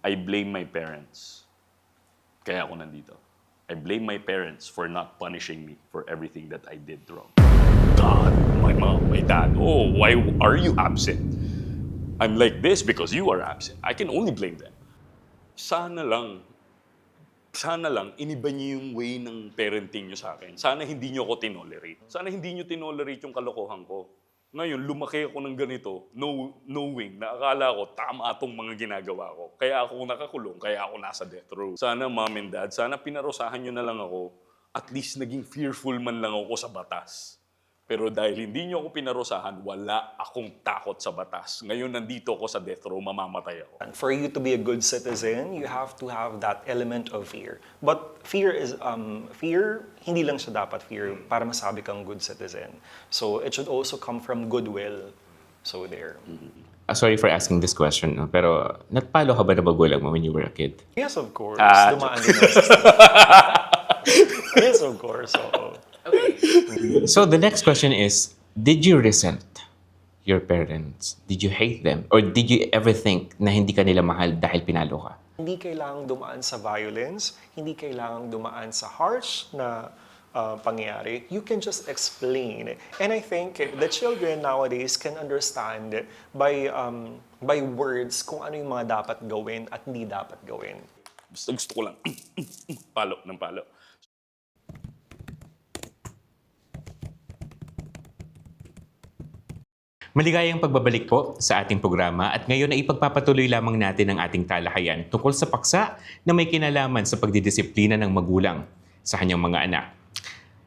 I blame my parents. Kaya ako nandito. I blame my parents for not punishing me for everything that I did wrong. God, my mom, my dad, oh, why are you absent? I'm like this because you are absent. I can only blame them. Sana lang, iniba niyo yung way ng parenting niyo sa akin. Sana hindi niyo ako tinolerate. Sana hindi niyo tinolerate yung kalokohan ko. Ngayon, lumaki ako ng ganito, knowing na akala ko tama atong mga ginagawa ko. Kaya ako nakakulong, kaya ako nasa death row. Sana, mom and dad, sana pinarusahan niyo na lang ako. At least naging fearful man lang ako sa batas. Pero dahil hindi niyo ako pinarusahan, wala akong takot sa batas. Ngayon, nandito ako sa death row, mamamatay ako. For you to be a good citizen, you have to have that element of fear. But fear, hindi lang siya dapat fear para masabi kang good citizen. So it should also come from goodwill. So there. Sorry for asking this question, no? Pero natpalo ka ba na magulang mo when you were a kid? Yes, of course. Dumaan din ako sa Yes, of course. Oo. So the next question is, did you resent your parents? Did you hate them? Or did you ever think na hindi ka nila mahal dahil pinalo ka? Hindi kailangang dumaan sa violence, hindi kailangang dumaan sa harsh na pangyayari. You can just explain. And I think the children nowadays can understand by words kung ano yung mga dapat gawin at hindi dapat gawin. Gusto ko lang, palo ng palo. Maligayang pagbabalik po sa ating programa at ngayon ay ipagpapatuloy lamang natin ang ating talakayan tungkol sa paksa na may kinalaman sa pagdidisiplina ng magulang sa kanyang mga anak.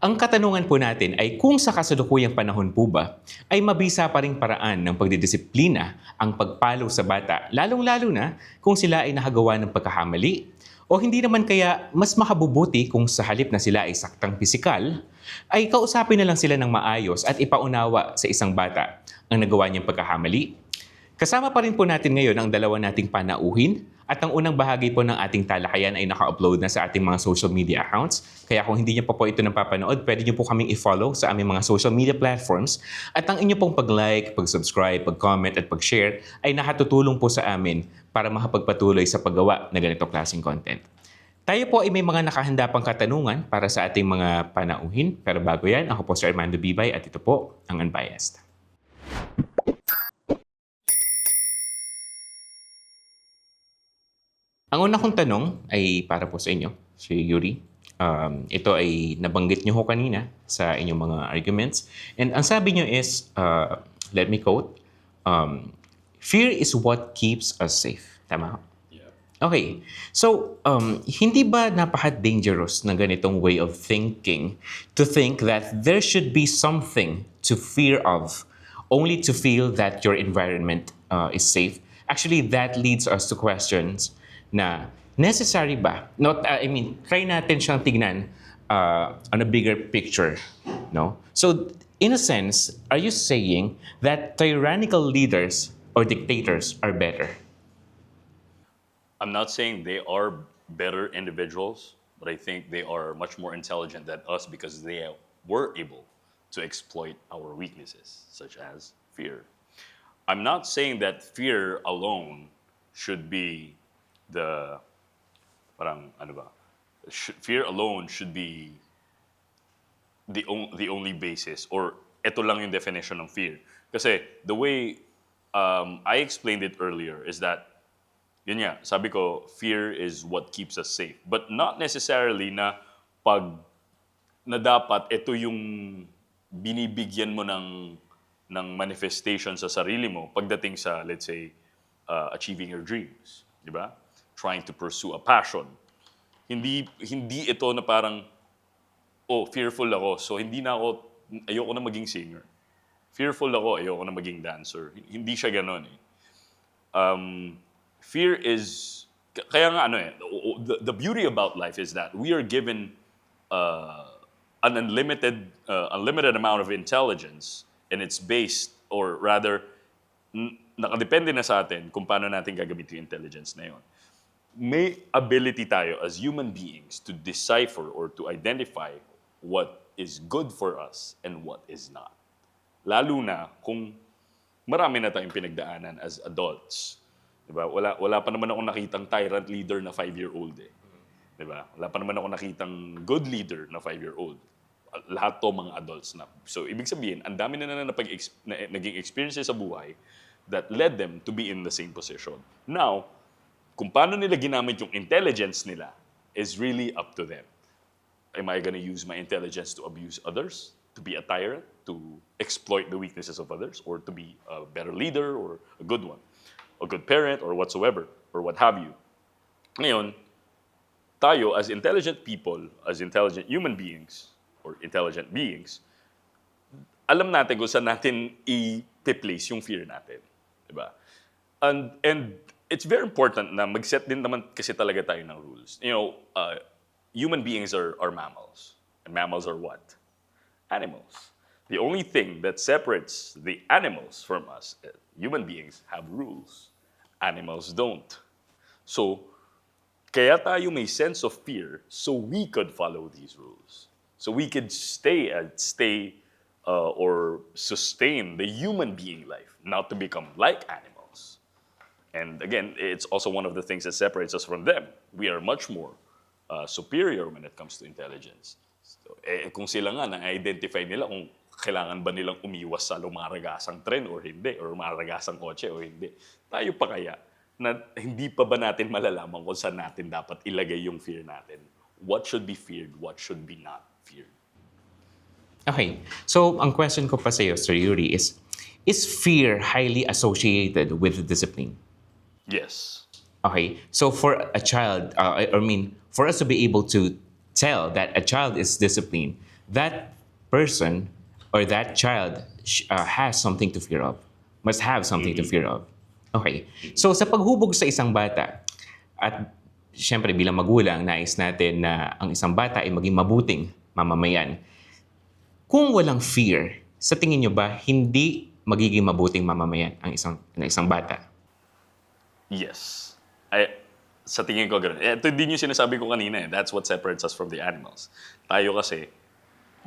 Ang katanungan po natin ay kung sa kasalukuyang panahon po ba ay mabisa pa ring paraan ng pagdidisiplina ang pagpalo sa bata, lalong-lalo na kung sila ay nakagawa ng pagkakamali o hindi naman kaya mas makabubuti kung sa halip na sila ay saktang pisikal, ay kausapin na lang sila ng maayos at ipaunawa sa isang bata ang nagawa niyang pagkakamali. Kasama pa rin po natin ngayon ang dalawa nating panauhin at ang unang bahagi po ng ating talakayan ay naka-upload na sa ating mga social media accounts. Kaya kung hindi niyo pa po ito napapanood, pwede niyo po kaming i-follow sa aming mga social media platforms at ang inyo pong pag-like, pag-subscribe, pag-comment at pag-share ay nakatutulong po sa amin para makapagpatuloy sa paggawa na ganitong klaseng content. Tayo po ay may mga nakahanda pang katanungan para sa ating mga panauhin. Pero bago yan, ako po si Armando Bibay at ito po ang Unbiased. Ang una kong tanong ay para po sa inyo, si Yuri. Ito ay nabanggit niyo ho kanina sa inyong mga arguments. And ang sabi niyo is, let me quote, fear is what keeps us safe. Tama? Yeah. Okay. So, hindi ba napaka-dangerous na ganitong way of thinking to think that there should be something to fear of only to feel that your environment is safe? Actually, that leads us to questions na necessary ba? Try natin siyang tignan on a bigger picture, no? So, in a sense, are you saying that tyrannical leaders or dictators are better? I'm not saying they are better individuals, but I think they are much more intelligent than us because they were able to exploit our weaknesses, such as fear. I'm not saying that fear alone should be fear alone should be the only basis, or ito lang yung definition ng fear. Kasi the way I explained it earlier is that, yun nga, sabi ko, fear is what keeps us safe. But not necessarily na dapat ito yung binibigyan mo ng manifestation sa sarili mo pagdating sa, let's say, achieving your dreams. Di ba? Trying to pursue a passion. Hindi ito na parang, fearful ako, so ayoko na maging singer. Fearful ako, ayoko na maging dancer. Hindi siya ganon eh. Fear is, kaya nga the beauty about life is that we are given an unlimited amount of intelligence, and it's based, or rather, nakadepende na sa atin kung paano natin gagamitin yung intelligence na yun. May ability tayo as human beings to decipher or to identify what is good for us and what is not. Lalo na kung marami na tayong pinagdaanan as adults. Diba? Wala pa naman ako nakitang tyrant leader na 5-year-old eh. Diba? Wala pa naman ako nakitang good leader na 5-year-old. Lahat to mga adults na. So, ibig sabihin, ang dami na naging experiences sa buhay that led them to be in the same position. Now, kung paano nila ginamit yung intelligence nila is really up to them. Am I gonna use my intelligence to abuse others? To be a tyrant? To exploit the weaknesses of others? Or to be a better leader or a good one? A good parent or whatsoever? Or what have you? Ngayon, tayo as intelligent people, as intelligent human beings, or intelligent beings, alam natin kung saan natin i-place yung fear natin. Diba? And it's very important na mag-set din naman kasi talaga tayo ng rules. Human beings are mammals. And mammals are what? Animals. The only thing that separates the animals from us, human beings have rules. Animals don't. So, kaya tayo may sense of fear so we could follow these rules. So we could stay or sustain the human being life, not to become like animals. And again, it's also one of the things that separates us from them. We are much more superior when it comes to intelligence. So, kung sila nga na-identify nila kung kailangan ba nilang umiwas sa lumaragasang tren or hindi, or lumaragasang kotse o hindi. Tayo pa kaya na hindi pa ba natin malalaman kung saan natin dapat ilagay yung fear natin? What should be feared? What should be not feared? Okay. So, ang question ko pa sa iyo, Sir Yuri, is fear highly associated with discipline? Yes. Okay. So, for a child, for us to be able to tell that a child is disciplined, that person or that child has something to fear of. Must have something to fear of. Okay. So, sa paghubog sa isang bata, at siyempre bilang magulang, nais natin na ang isang bata ay maging mabuting mamamayan. Kung walang fear, sa tingin nyo ba hindi magiging mabuting mamamayan ang isang bata? Yes. Sa tingin ko gano'n. Ito din yung sinasabi ko kanina eh. That's what separates us from the animals. Tayo kasi,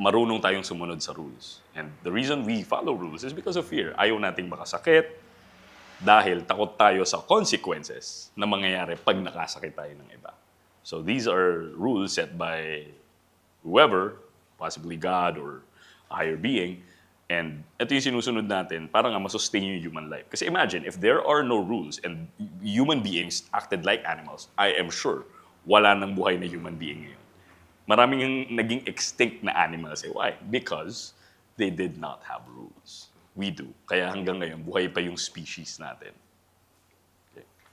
marunong tayong sumunod sa rules. And the reason we follow rules is because of fear. Ayaw nating makasakit dahil takot tayo sa consequences na mangyayari pag nakasakit tayo ng iba. So these are rules set by whoever, possibly God or a higher being, and ito yung sinusunod natin para nga masustain yung human life. Kasi imagine, if there are no rules and human beings acted like animals, I am sure wala nang buhay na human being ngayon. Maraming naging extinct na animals. Why? Because they did not have rules. We do. Kaya hanggang ngayon, buhay pa yung species natin.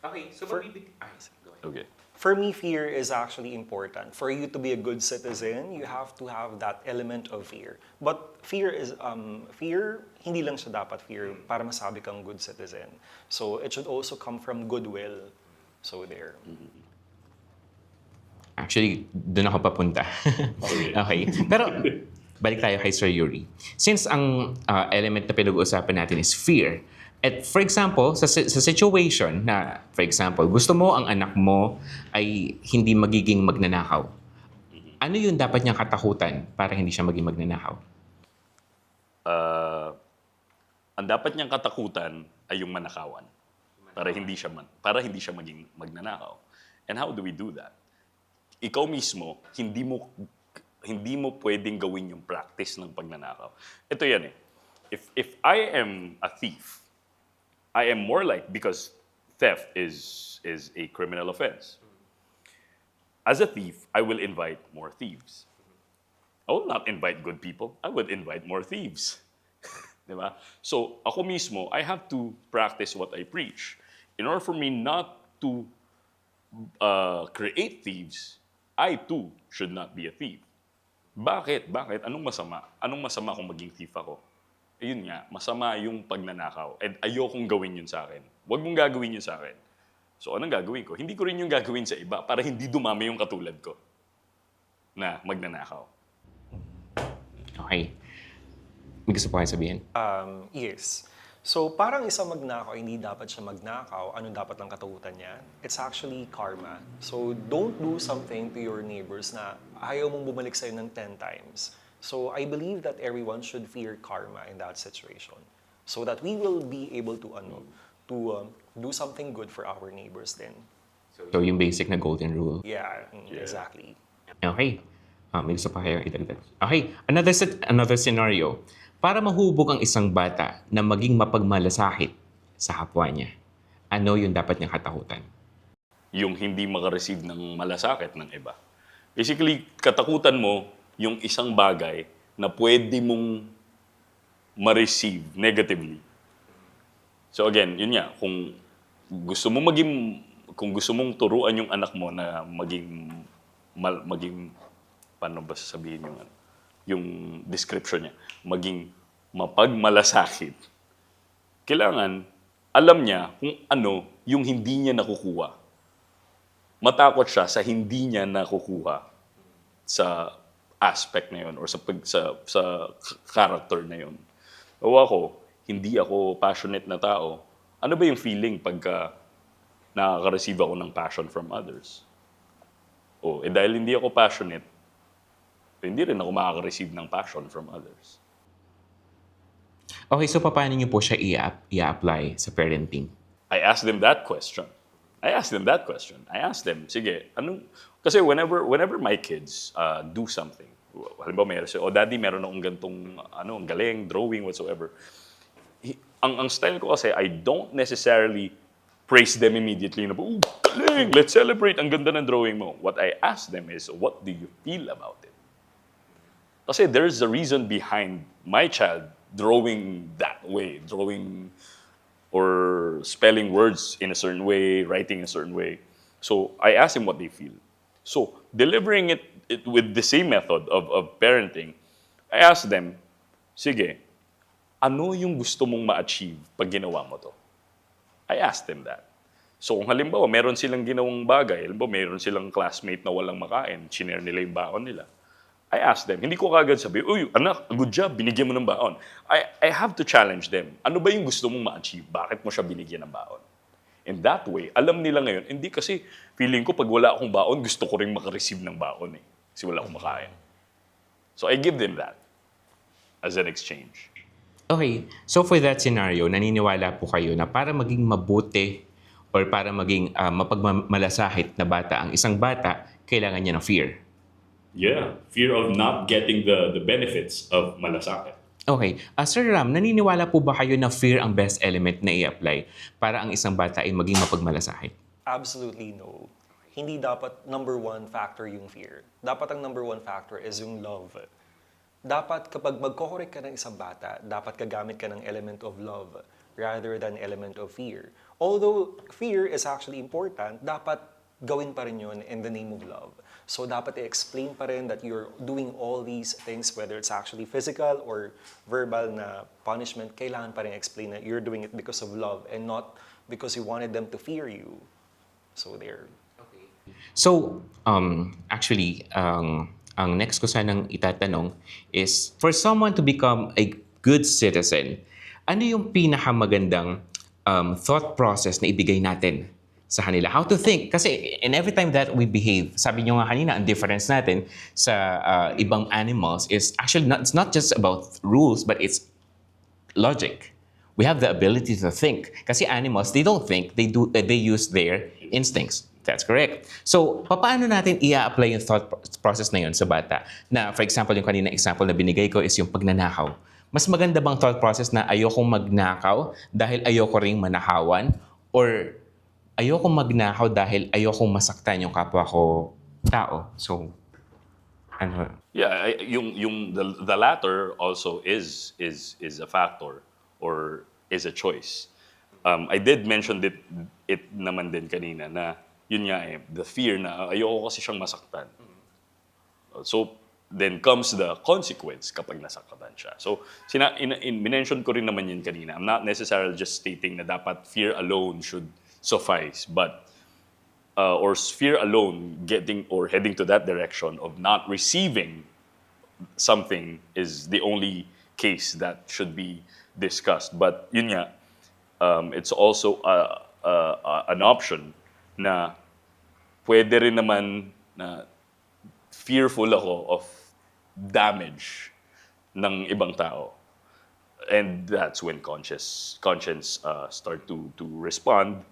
Okay, so Okay. For me, fear is actually important. For you to be a good citizen, you have to have that element of fear. But fear, hindi lang siya dapat fear para masabi kang good citizen. So it should also come from goodwill. So there. Actually, doon ako papunta. Okay. Pero, balik tayo kay Sir Yuri. Since ang element na pinag-uusapan natin is fear, at for example, sa situation na, for example, gusto mo ang anak mo ay hindi magiging magnanakaw. Ano yung dapat niyang katakutan para hindi siya maging magnanakaw? Ang dapat niyang katakutan ay yung manakawan. Para hindi siya maging magnanakaw. And how do we do that? Ikaw mismo, hindi mo pwedeng gawin yung practice ng pagnanakaw. Ito yan eh. If I am a thief, I am more like, because theft is a criminal offense. As a thief, I will invite more thieves. I will not invite good people. I would invite more thieves. Diba? So, ako mismo, I have to practice what I preach. In order for me not to create thieves, I too should not be a thief. Bakit? Anong masama? Anong masama kung maging thief ako? Ayun nga, masama yung pagnanakaw. And ayokong gawin yun sa akin. Huwag mong gagawin yun sa akin. So, anong gagawin ko? Hindi ko rin yung gagawin sa iba para hindi dumami yung katulad ko na magnanakaw. Okay. May gusto po kayo sabihin? Yes. So, parang isang magnakaw, hindi dapat siya magnakaw. Ano dapat ang katakutan niya? It's actually karma. So, don't do something to your neighbors na ayaw mong bumalik sa'yo ng 10 times. So, I believe that everyone should fear karma in that situation. So that we will be able to to do something good for our neighbors then. So yung basic na golden rule. Yeah, exactly. Okay. May gusto pa kayong idagdag. Okay, another scenario. Para mahubog ang isang bata na maging mapagmalasakit sa kapwa niya, ano yung dapat niyang katakutan? Yung hindi makareceive ng malasakit ng iba. Basically, katakutan mo yung isang bagay na pwede mong ma-receive negatively. So again, yun nga, kung gusto mong turuan yung anak mo na maging paano ba sasabihin yung description niya, maging mapagmalasakit. Kailangan alam niya kung ano yung hindi niya nakukuha. Matakot siya sa hindi niya nakukuha sa aspect na yun or sa character na yun. O ako, hindi ako passionate na tao. Ano ba yung feeling pagka nakaka-receive ako ng passion from others? Dahil hindi ako passionate, hindi rin ako makaka-receive ng passion from others. Okay, so paano niyo po siya i-apply sa parenting? I asked them that question. I asked them, sige, kasi whenever my kids do something, halimbawa daddy, meron akong gantong, ang galing, drawing, whatsoever. Ang style ko kasi, I don't necessarily praise them immediately na, galing, let's celebrate, ang ganda ng drawing mo. What I ask them is, what do you feel about it? Kasi there's a reason behind my child drawing that way, drawing or spelling words in a certain way, writing in a certain way. So I ask him what they feel. So delivering it with the same method of parenting, I ask them, sige, ano yung gusto mong ma-achieve pag ginawa mo to? I ask them that. So kung halimbawa, meron silang ginawang bagay, halimbawa meron silang classmate na walang makain, chinare nila yung baon nila, I ask them, hindi ko kagad sabi, uy, anak, good job, binigyan mo ng baon. I have to challenge them. Ano ba yung gusto mong ma-achieve? Bakit mo siya binigyan ng baon? In that way, alam nila ngayon, hindi kasi feeling ko pag wala akong baon, gusto ko rin makareceive ng baon eh. Kasi wala akong makain. So I give them that as an exchange. Okay, so for that scenario, naniniwala po kayo na para maging mabuti or para maging mapagmalasakit na bata ang isang bata, kailangan niya ng fear. Yeah, fear of not getting the benefits of malasakit. Okay. Sir Ram, naniniwala po ba kayo na fear ang best element na i-apply para ang isang bata ay maging mapagmalasakit? Absolutely no. Hindi dapat number one factor yung fear. Dapat ang number one factor is yung love. Dapat kapag magko-correct ka ng isang bata, dapat gagamit ka ng element of love rather than element of fear. Although fear is actually important, dapat gawin pa rin yun in the name of love. So dapat i-explain pa rin that you're doing all these things, whether it's actually physical or verbal na punishment, kailangan pa rin explain that you're doing it because of love and not because you wanted them to fear you. So there. So, actually, ang next ko sanang itatanong is, for someone to become a good citizen, ano yung pinakamagandang thought process na ibigay natin sa kanila? How to think? Kasi in every time that we behave, sabi nyo nga kanina, ang difference natin sa ibang animals is actually it's not just about rules, but it's logic. We have the ability to think. Kasi animals, they don't think, they use their instincts. That's correct. So, paano natin i-apply yung thought process na yun sa bata? Na, for example, yung kanina example na binigay ko is yung pagnanakaw. Mas maganda bang thought process na ayokong magnakaw dahil ayoko ring manakawan? Or ayokong magnakaw dahil ayokong masaktan yung kapwa ko tao? So, ano? Yeah, the latter also is a factor or is a choice. I did mention it naman din kanina na yun nga the fear na ayoko kasi siyang masaktan. So, then comes the consequence kapag nasaktan siya. So, minention ko rin naman yun kanina. I'm not necessarily just stating na dapat fear alone should suffice, but or fear alone getting or heading to that direction of not receiving something is the only case that should be discussed. But yun nga, it's also an option na pwede rin naman na fearful ako of damage ng ibang tao. And that's when conscience start to respond.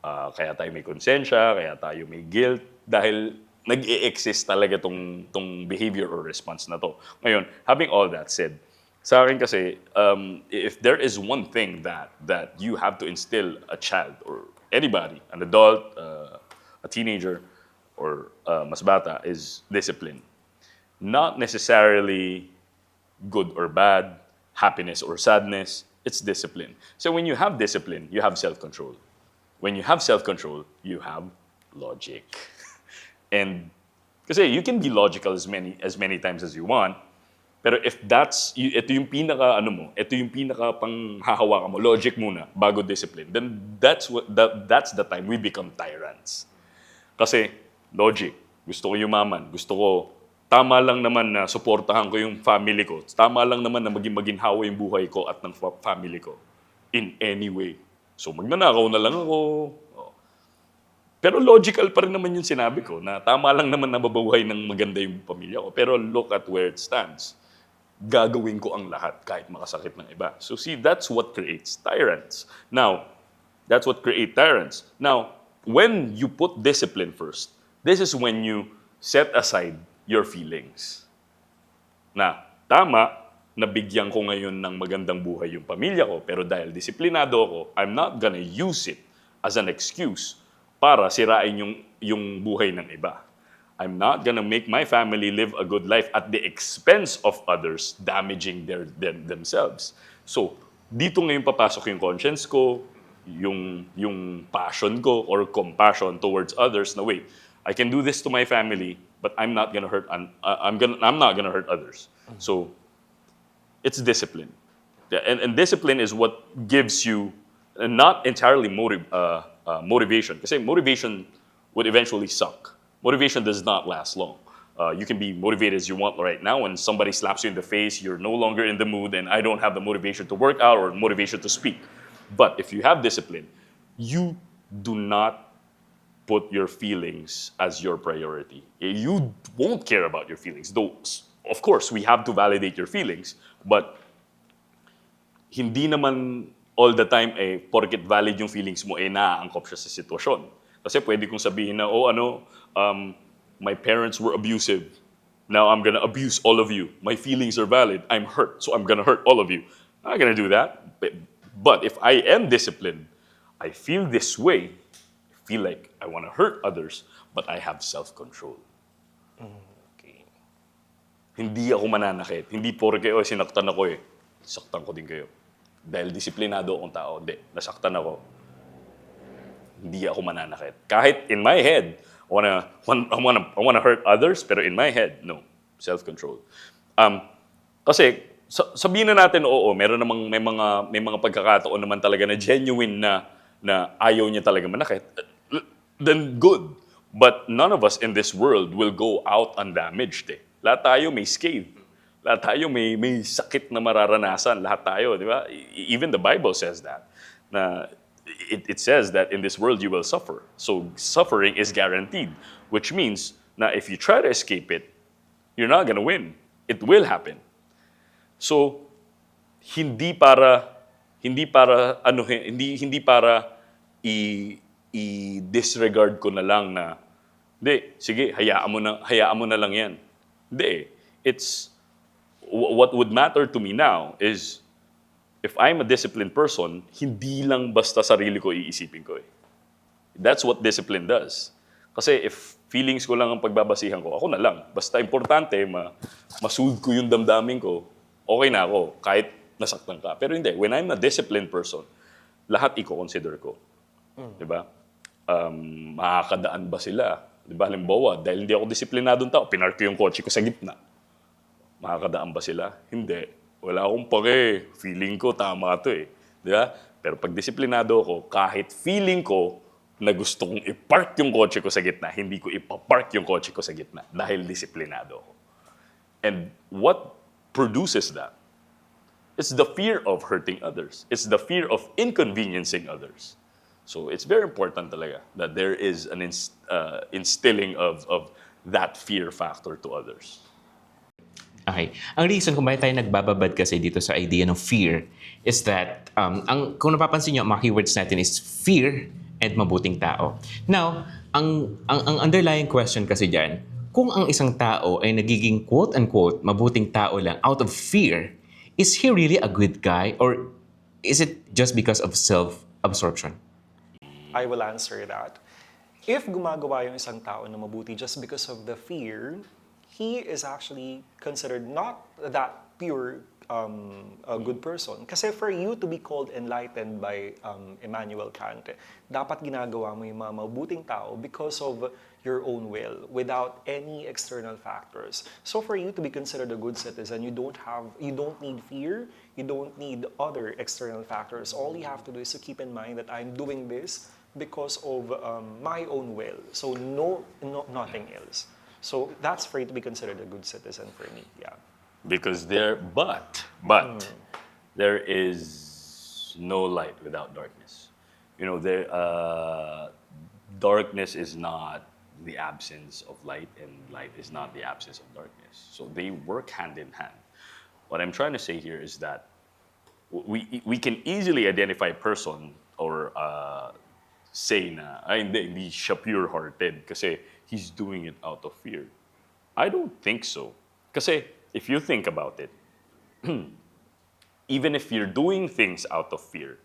Kaya tayo may konsensya, kaya tayo may guilt, dahil nag-i-exist talaga tong behavior or response na to. Ngayon, having all that said, sa akin kasi, if there is one thing that you have to instill a child or anybody, an adult, a teenager, or mas bata, is discipline. Not necessarily good or bad, happiness or sadness, it's discipline. So when you have discipline, you have self-control. When you have self-control, you have logic. And kasi you can be logical as many times as you want, pero if ito yung pinaka ito yung pinaka panghahawakan mo, logic muna bago discipline, then that's the time we become tyrants. Kasi logic, gusto ko yumaman, gusto ko tama lang naman na suportahan ko yung family ko. Tama lang naman na maging maginhawa yung buhay ko at ng family ko in any way. So magnanakaw na lang ako. Oh. Pero logical pa rin naman yung sinabi ko na tama lang naman na mababuhay ng maganda yung pamilya ko. Pero look at where it stands. Gagawin ko ang lahat kahit makasakit ng iba. So see, that's what creates tyrants. Now, when you put discipline first, this is when you set aside your feelings. Na tama, nabigyan ko ngayon ng magandang buhay yung pamilya ko, pero dahil disiplinado ako, I'm not gonna use it as an excuse para sirain yung buhay ng iba. I'm not gonna make my family live a good life at the expense of others, damaging themselves. So, dito ngayon papasok yung conscience ko, yung passion ko or compassion towards others na wait, I can do this to my family, but I'm not gonna hurt. I'm not gonna hurt others. So it's discipline, and discipline is what gives you not entirely motivation. Because motivation would eventually suck. Motivation does not last long. You can be motivated as you want right now, when somebody slaps you in the face, you're no longer in the mood, and I don't have the motivation to work out or motivation to speak. But if you have discipline, you do not put your feelings as your priority. You won't care about your feelings. Though, of course, we have to validate your feelings, but hindi naman all the time, porket valid yung feelings mo, naaangkop siya sa sitwasyon. Kasi pwede kong sabihin na, my parents were abusive. Now I'm gonna abuse all of you. My feelings are valid. I'm hurt, so I'm gonna hurt all of you. I'm not gonna do that. But if I am disciplined, I feel this way, feel like I want to hurt others, but I have self-control. Okay. Hindi ako mananakit. Hindi porke, sinaktan ako saktan ko din kayo. Dahil disiplinado akong tao. Hindi, nasaktan ako. Hindi ako mananakit. Kahit in my head, I wanna hurt others, pero in my head, no. Self-control. Kasi, sabihin na natin, meron namang may mga pagkakataon naman talaga na genuine na ayaw niya talaga manakit. Then good. But none of us in this world will go out undamaged. Lahat tayo may scathe. Lahat tayo may sakit na mararanasan. Lahat tayo, di ba? Even the Bible says that. Na it says that in this world you will suffer. So suffering is guaranteed, which means na if you try to escape it, you're not gonna win. It will happen. So hindi para i-disregard ko na lang na, hindi, sige, hayaan mo na lang yan. Hindi. It's, what would matter to me now is, if I'm a disciplined person, hindi lang basta sarili ko iisipin ko. That's what discipline does. Kasi if feelings ko lang ang pagbabasihan ko, ako na lang. Basta importante, ma-soothe ko yung damdamin ko, okay na ako, kahit nasaktan ka. Pero hindi, when I'm a disciplined person, lahat i-consider ko. Diba? Makakadaan ba sila? Diba, halimbawa, dahil hindi ako disiplinadong tao, pinark ko yung kotse ko sa gitna. Makakadaan ba sila? Hindi. Wala akong pake. Feeling ko, tama to Diba? Pero pag disiplinado ako, kahit feeling ko na gusto kong i-park yung kotse ko sa gitna, hindi ko ipapark yung kotse ko sa gitna dahil disiplinado ako. And what produces that? It's the fear of hurting others. It's the fear of inconveniencing others. So it's very important talaga that there is an instilling of that fear factor to others. Okay. Ang reason kung bakit tayo nagbababad kasi dito sa idea ng fear is that, kung napapansin nyo, ang mga keywords natin is fear and mabuting tao. Now, ang underlying question kasi dyan, kung ang isang tao ay nagiging quote-unquote mabuting tao lang out of fear, is he really a good guy or is it just because of self-absorption? I will answer that. If gumagawa yung isang tao na mabuti just because of the fear, he is actually considered not that pure a good person. Kasi for you to be called enlightened by Immanuel Kant, dapat ginagawa mo yung mga mabuting tao because of your own will, without any external factors. So for you to be considered a good citizen, you don't need fear, you don't need other external factors. All you have to do is to keep in mind that I'm doing this because of my own will. So nothing else. So that's for you to be considered a good citizen for me. Yeah. Because there is no light without darkness. Darkness is not the absence of light, and light is not the absence of darkness. So they work hand in hand. What I'm trying to say here is that we can easily identify a person or say na, hindi siya pure-hearted kasi he's doing it out of fear. I don't think so. Kasi if you think about it, even if you're doing things out of fear,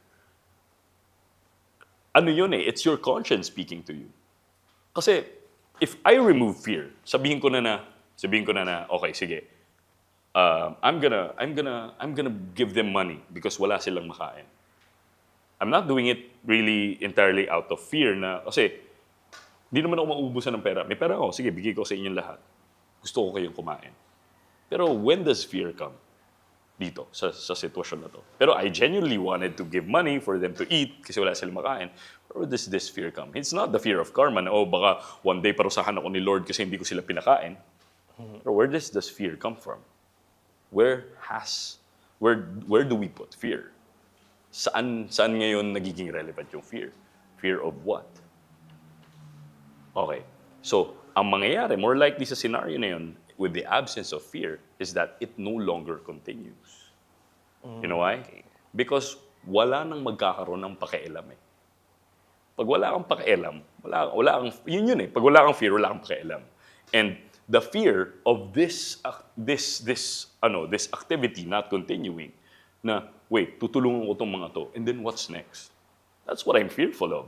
it's your conscience speaking to you. Kasi if I remove fear, sabihin ko na okay, sige, I'm gonna give them money because wala silang makain. I'm not doing it really entirely out of fear na, kasi hindi naman ako mauubusan ng pera. May pera ako, sige, bigay ko sa inyong lahat. Gusto ko kayong kumain. Pero when does fear come? Dito, sa sitwasyon na to. Pero I genuinely wanted to give money for them to eat kasi wala silang makain. Where does this fear come? It's not the fear of karma na, baka one day parusahan ako ni Lord kasi hindi ko sila pinakain. Pero where does this fear come from? Where do we put fear? Saan ngayon nagiging relevant yung fear? Fear of what? Okay. So, ang mangyayari, more likely sa scenario na yun, with the absence of fear, is that it no longer continues. You know why? Okay. Because wala nang magkakaroon ng pakialam eh. Pag wala kang pakialam, yun eh. Pag wala kang fear, wala kang pakialam. And the fear of this activity not continuing, na, wait, tutulungan ko tong mga to, and then what's next? That's what I'm fearful of.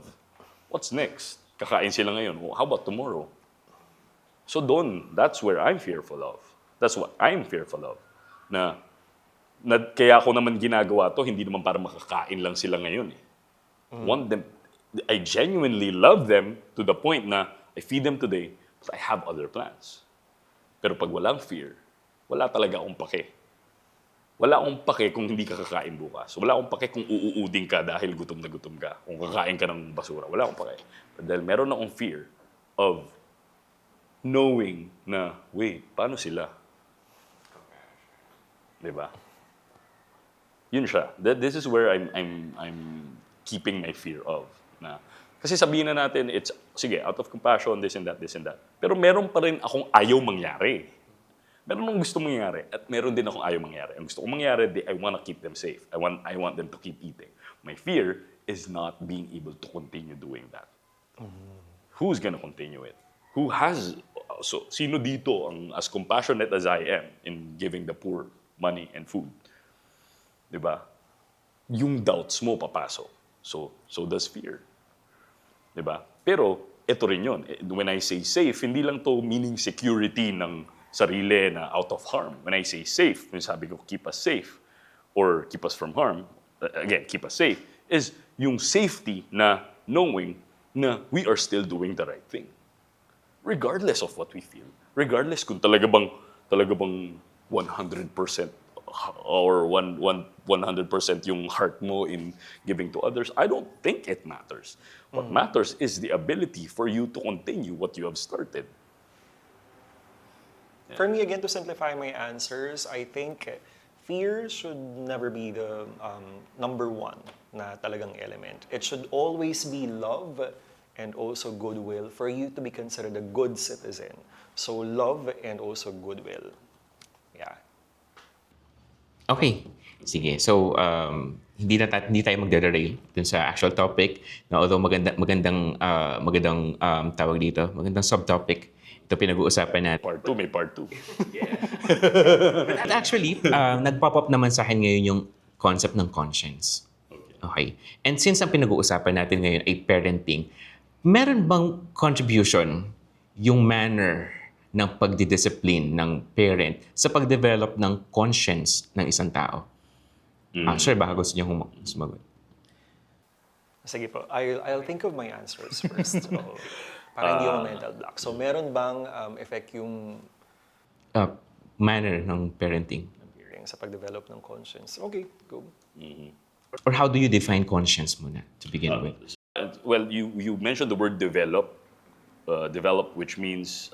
What's next? Kakain sila ngayon. How about tomorrow? So that's where I'm fearful of. That's what I'm fearful of. Na kaya ako naman ginagawa to, hindi naman para makakain lang sila ngayon eh. Want them, I genuinely love them to the point na I feed them today, but I have other plans. Pero pag walang fear, wala talaga akong pake. Wala akong pake kung hindi ka kakain bukas. Wala akong pake kung uuuding ka dahil gutom na gutom ka. Kung kakain ka ng basura, wala akong pake. But dahil meron akong fear of knowing na, wait, paano sila? Diba? Yun siya. This is where I'm keeping my fear of. Na, kasi sabihin na natin, sige, out of compassion, this and that. Pero meron pa rin akong ayaw mangyari. Meron akong gusto mangyari at meron din akong ayaw mangyari. Ang gusto kong mangyari, I want to keep them safe. I want them to keep eating. My fear is not being able to continue doing that. Who's gonna continue it? So, sino dito ang as compassionate as I am in giving the poor money and food? Diba? Yung doubts mo papasok. So does fear. Diba? Pero, ito rin yun. When I say safe, hindi lang to meaning security ng sarili na out of harm. When I say safe, when sabi ko keep us safe or keep us from harm, again, keep us safe, is yung safety na knowing na we are still doing the right thing. Regardless of what we feel. Regardless kung talaga bang 100% or 100% yung heart mo in giving to others, I don't think it matters. What matters is the ability for you to continue what you have started. For me, again, to simplify my answers, I think fear should never be the number one na talagang element. It should always be love and also goodwill for you to be considered a good citizen. So love and also goodwill. Yeah. Okay. Sige. So, hindi tayo magdaderail dun sa actual topic na although magandang tawag dito, magandang subtopic ito pinag-uusapan natin. Part 2, may part 2. At actually, nag-pop up naman sa akin ngayon yung concept ng conscience. Okay. And since ang pinag-uusapan natin ngayon ay parenting, meron bang contribution yung manner ng pagdidiscipline ng parent sa pag-develop ng conscience ng isang tao? Sure, baka gusto niyo sumagot. Sige po, I'll think of my answers first. So, para hindi ako mental block. So, meron bang effect yung Manner ng parenting. hearing sa pag-develop ng conscience? Okay, go. Or how do you define conscience muna to begin with? Well, you mentioned the word develop. Develop, which means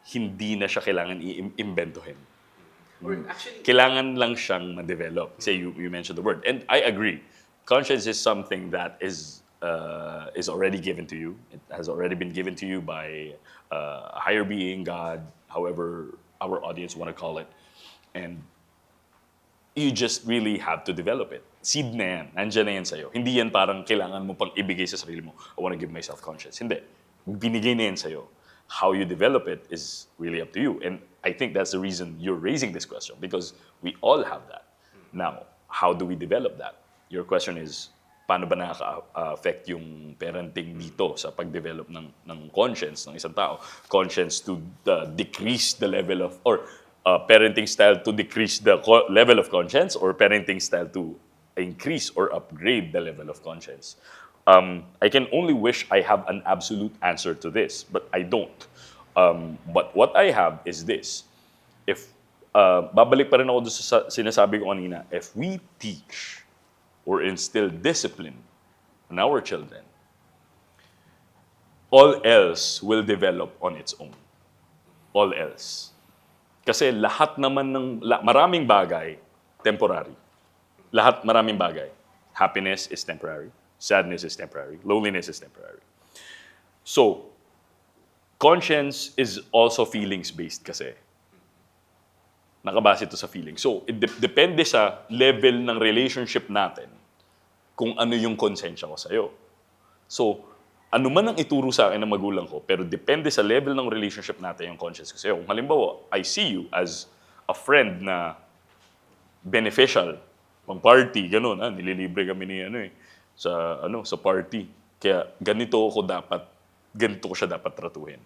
hindi na siya kailangan i-imbentohin. Kailangan lang siyang ma-develop. Say you mentioned the word. And I agree. Conscience is something that is already given to you. It has already been given to you by a higher being, God, however our audience want to call it. And you just really have to develop it. Seed na yan. Nandiyan na yan sa'yo. Hindi yan parang kailangan mo pang ibigay sa sarili mo. I want to give myself conscience. Hindi. Binigay na yan sa'yo. How you develop it is really up to you. And I think that's the reason you're raising this question, because we all have that. Now, how do we develop that? Your question is, paano ba nakaka-affect yung parenting dito sa pag-develop ng conscience ng isang tao? Conscience to decrease the level of, or parenting style to decrease the level of conscience, or parenting style to increase or upgrade the level of conscience? I can only wish I have an absolute answer to this, but I don't. But what I have is this. If, babalik pa rin ako doon sa sinasabi ko kanina, if we teach or instill discipline in our children, all else will develop on its own. All else. Kasi lahat naman maraming bagay, temporary. Maraming bagay. Happiness is temporary. Sadness is temporary. Loneliness is temporary. So, conscience is also feelings-based kasi. Nakabase ito sa feelings. So, it depende sa level ng relationship natin kung ano yung konsensya ko sa'yo. So, ano man ang ituro sa akin ng magulang ko, pero depende sa level ng relationship natin yung conscience ko sa'yo. Kung halimbawa, I see you as a friend na beneficial, pang party, gano'n, nililibre kami ni sa party. Kaya ganito ko siya dapat tratuhin.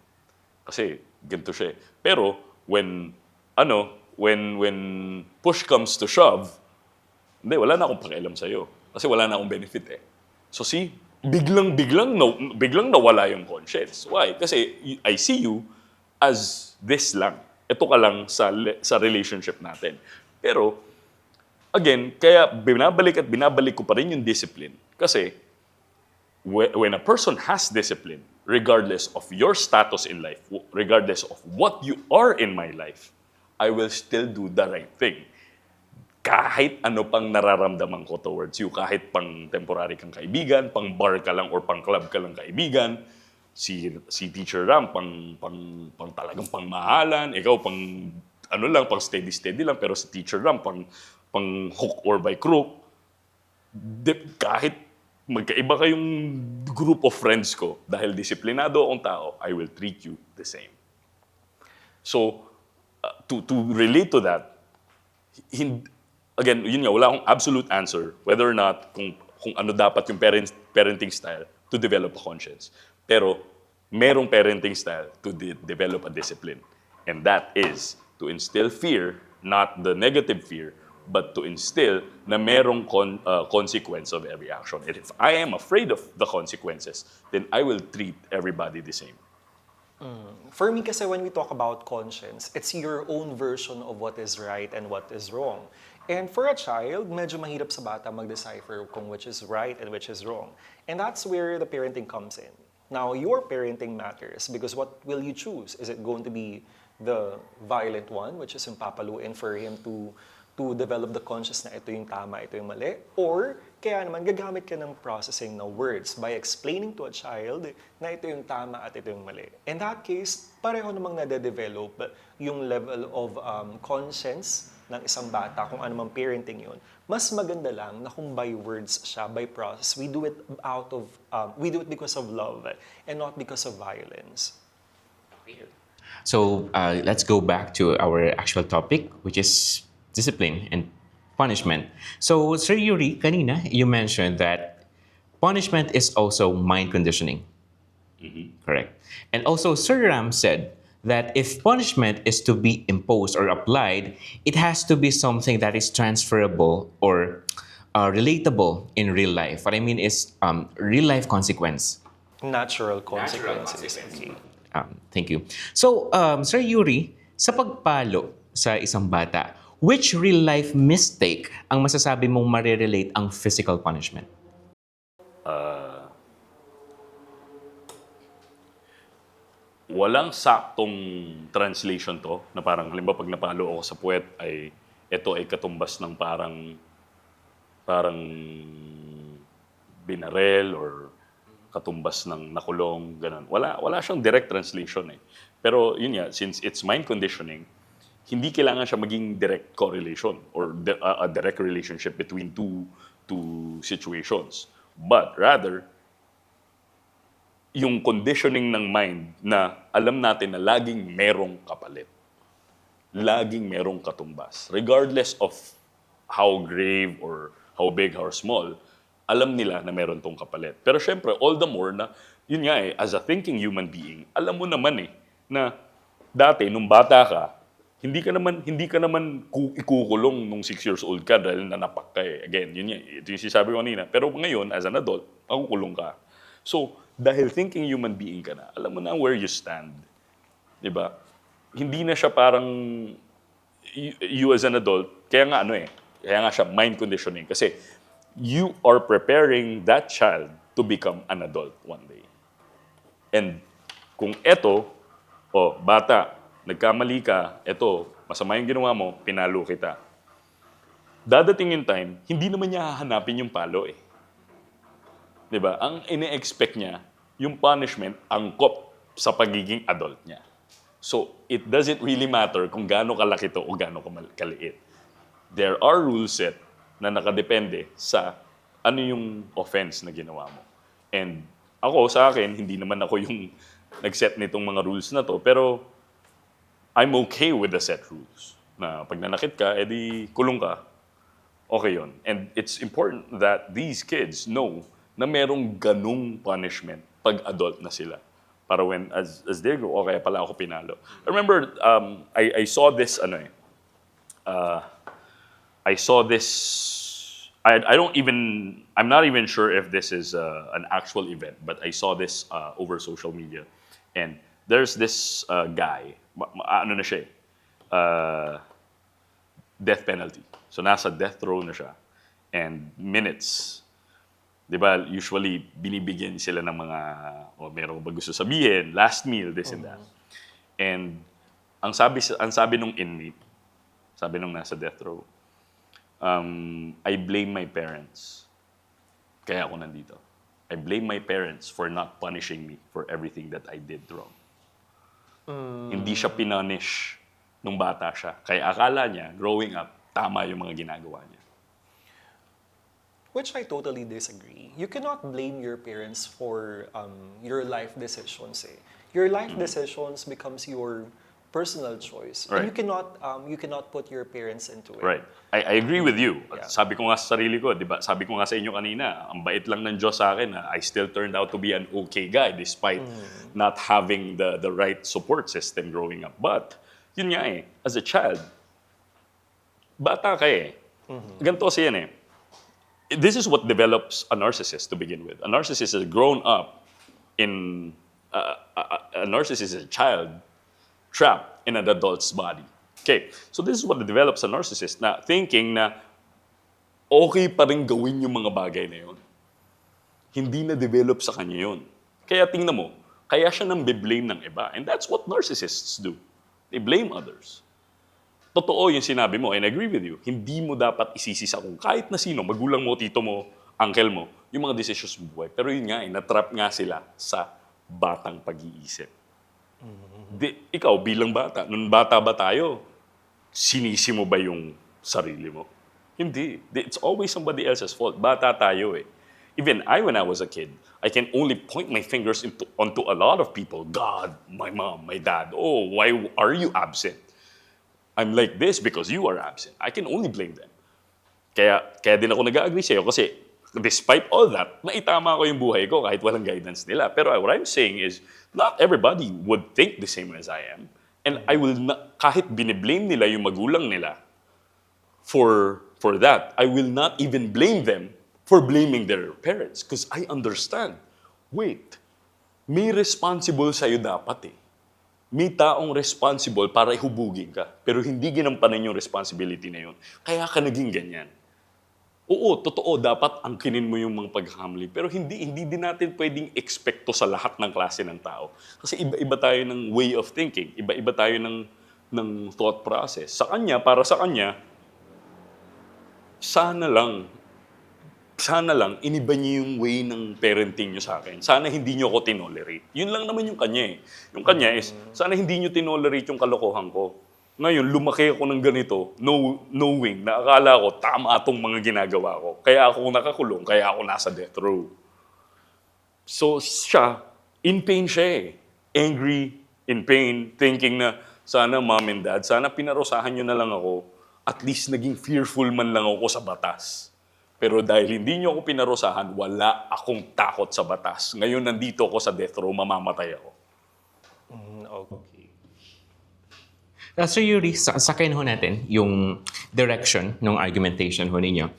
Kasi ganito siya. Pero when push comes to shove, hindi, wala na akong pakialam sa'yo. Kasi wala na akong benefit eh. So see, biglang nawala yung conscience. Why? Kasi I see you as this lang. Ito ka lang sa relationship natin. Pero, again, kaya binabalik ko pa rin yung discipline. Kasi, when a person has discipline, regardless of your status in life, regardless of what you are in my life, I will still do the right thing. Kahit ano pang nararamdaman ko towards you, kahit pang temporary kang kaibigan, pang bar ka lang or pang club ka lang kaibigan, si Teacher Ram, pang talagang pangmahalan, ikaw pang pang steady lang, pero si Teacher Ram, pang hook or by crook, kahit magkaiba kayong group of friends ko, dahil disiplinado akong tao, I will treat you the same. So, to relate to that, again, yun nga, wala akong absolute answer whether or not kung ano dapat yung parenting style to develop a conscience. Pero, merong parenting style to develop a discipline. And that is to instill fear, not the negative fear, but to instill na merong consequence of every action. And if I am afraid of the consequences, then I will treat everybody the same. For me kasi when we talk about conscience, it's your own version of what is right and what is wrong. And for a child, medyo mahirap sa bata mag-decipher kung which is right and which is wrong. And that's where the parenting comes in. Now, your parenting matters because what will you choose? Is it going to be the violent one, which is yung papaluin for him to develop the conscious na ito yung tama, ito yung mali? Or Kaya naman, gagamit ka ng processing na words by explaining to a child na ito yung tama at ito yung mali. In that case, pareho namang nade-develop yung level of conscience ng isang bata kung ano mang parenting yun. Mas maganda lang na kung by words siya, by process, we do it because of love and not because of violence. So let's go back to our actual topic, which is discipline and punishment. So Sir Yuri, kanina, you mentioned that punishment is also mind conditioning. Correct. And also Sir Ram said that if punishment is to be imposed or applied, it has to be something that is transferable or relatable in real life. What I mean is real life consequence. Natural consequences. Okay. Thank you. So, Sir Yuri, sa pagpalo sa isang bata, which real-life mistake ang masasabi mong marirelate ang physical punishment? Walang saktong translation to, na parang, halimbawa, pag napalo ako sa puwet, ay ito ay katumbas ng parang binarel or katumbas ng nakulong, ganun. Wala siyang direct translation eh. Pero yun nga, since it's mind conditioning, hindi kailangan siya maging direct correlation or a direct relationship between two situations. But rather, yung conditioning ng mind na alam natin na laging merong kapalit. Laging merong katumbas. Regardless of how grave or how big or small, alam nila na meron tong kapalit. Pero syempre, all the more na, yun nga eh, as a thinking human being, alam mo naman eh, na dati, nung bata ka, hindi ka naman ikukulong nung 6 years old ka dahil nanapak ka eh. Again, yun yan, ito yung sinasabi ko kanina. Pero ngayon, as an adult, makukulong ka. So, dahil thinking human being ka na, alam mo na where you stand. Diba? Hindi na siya parang you as an adult, kaya nga siya mind conditioning. Kasi you are preparing that child to become an adult one day. And kung bata, nagkamali ka, masama yung ginawa mo, pinalo kita. Dadating yung time, hindi naman niya hahanapin yung palo eh. Diba? Ang ine-expect niya, yung punishment, angkop sa pagiging adult niya. So, it doesn't really matter kung gaano kalaki to o gaano kaliit. There are rules set na nakadepende sa ano yung offense na ginawa mo. And ako, sa akin, hindi naman ako yung nag-set nitong mga rules na to, pero I'm okay with the set rules. Na pag nanakit ka, edi kulong ka. Okay yun. And it's important that these kids know na merong ganung punishment pag adult na sila. Para when, as they grow, okay pala ako pinalo. I remember, I saw this, I saw this, I'm not even sure if this is an actual event, but I saw this over social media. And there's this guy, death penalty. So nasa death row na siya. And minutes, di ba, usually binibigyan sila ng mga, meron ba gusto sabihin, last meal, this and that. And ang sabi nung inmate, sabi nung nasa death row, I blame my parents. Kaya ako nandito. I blame my parents for not punishing me for everything that I did wrong. Hindi siya pinunish nung bata siya. Kaya akala niya, growing up, tama yung mga ginagawa niya. Which I totally disagree. You cannot blame your parents for your life decisions. Eh. Your life decisions becomes your personal choice. Right. And you cannot put your parents into it. Right. I agree with you. Yeah. Sabi ko nga sa sarili ko, di ba? Sabi ko nga sa inyo kanina, ang bait lang ng Diyos sa akin na I still turned out to be an okay guy despite not having the right support system growing up. But, yun nga eh, as a child, bata ka eh. Ganito kasi yan eh. This is what develops a narcissist to begin with. A narcissist is grown up in, a narcissist is a child trapped in an adult's body. Okay, so this is what develops a narcissist na thinking na okay pa rin gawin yung mga bagay na yun. Hindi na develop sa kanya yun. Kaya tingnan mo, kaya siya nang be-blame ng iba. And that's what narcissists do. They blame others. Totoo yung sinabi mo, and I agree with you, hindi mo dapat isisi sa kung kahit na sino, magulang mo, tito mo, uncle mo, yung mga decisions mo buhay. Pero yun nga, natrap nga sila sa batang pag-iisip. Ikaw bilang bata, nung bata ba tayo, sinisi mo ba yung sarili mo? Hindi. It's always somebody else's fault. Bata tayo eh. Even when I was a kid, I can only point my fingers onto a lot of people. God, my mom, my dad. Oh, why are you absent? I'm like this because you are absent. I can only blame them. Kaya din ako nag-agree sa'yo kasi despite all that, naitama ko yung buhay ko kahit walang guidance nila. Pero what I'm saying is, not everybody would think the same as I am. And I will not, kahit biniblame nila yung magulang nila for that, I will not even blame them for blaming their parents. Because I understand, wait, may responsible sa'yo dapat eh. May taong responsible para ihubugin ka, pero hindi ginampanan yung responsibility na yun. Kaya ka naging ganyan. Oo, totoo, dapat angkinin mo yung mga pagkakamali. Pero hindi din natin pwedeng ekspekto sa lahat ng klase ng tao. Kasi iba-iba tayo ng way of thinking. Iba-iba tayo ng thought process. Para sa kanya, sana lang, iniba niyo yung way ng parenting niyo sa akin. Sana hindi niyo ako tinolerate. Yun lang naman yung kanya eh. Yung kanya is, sana hindi niyo tinolerate yung kalokohan ko. Ngayon, lumaki ako ng ganito, knowing na akala ko tama itong mga ginagawa ko. Kaya ako nakakulong, kaya ako nasa death row. So siya, in pain siya eh. Angry, in pain, thinking na sana mom and dad, sana pinarusahan nyo na lang ako. At least naging fearful man lang ako sa batas. Pero dahil hindi nyo ako pinarusahan, wala akong takot sa batas. Ngayon nandito ako sa death row, mamamatay ako. Okay. Sir Yuri, sakayin ho natin yung direction ng argumentation ho ninyo.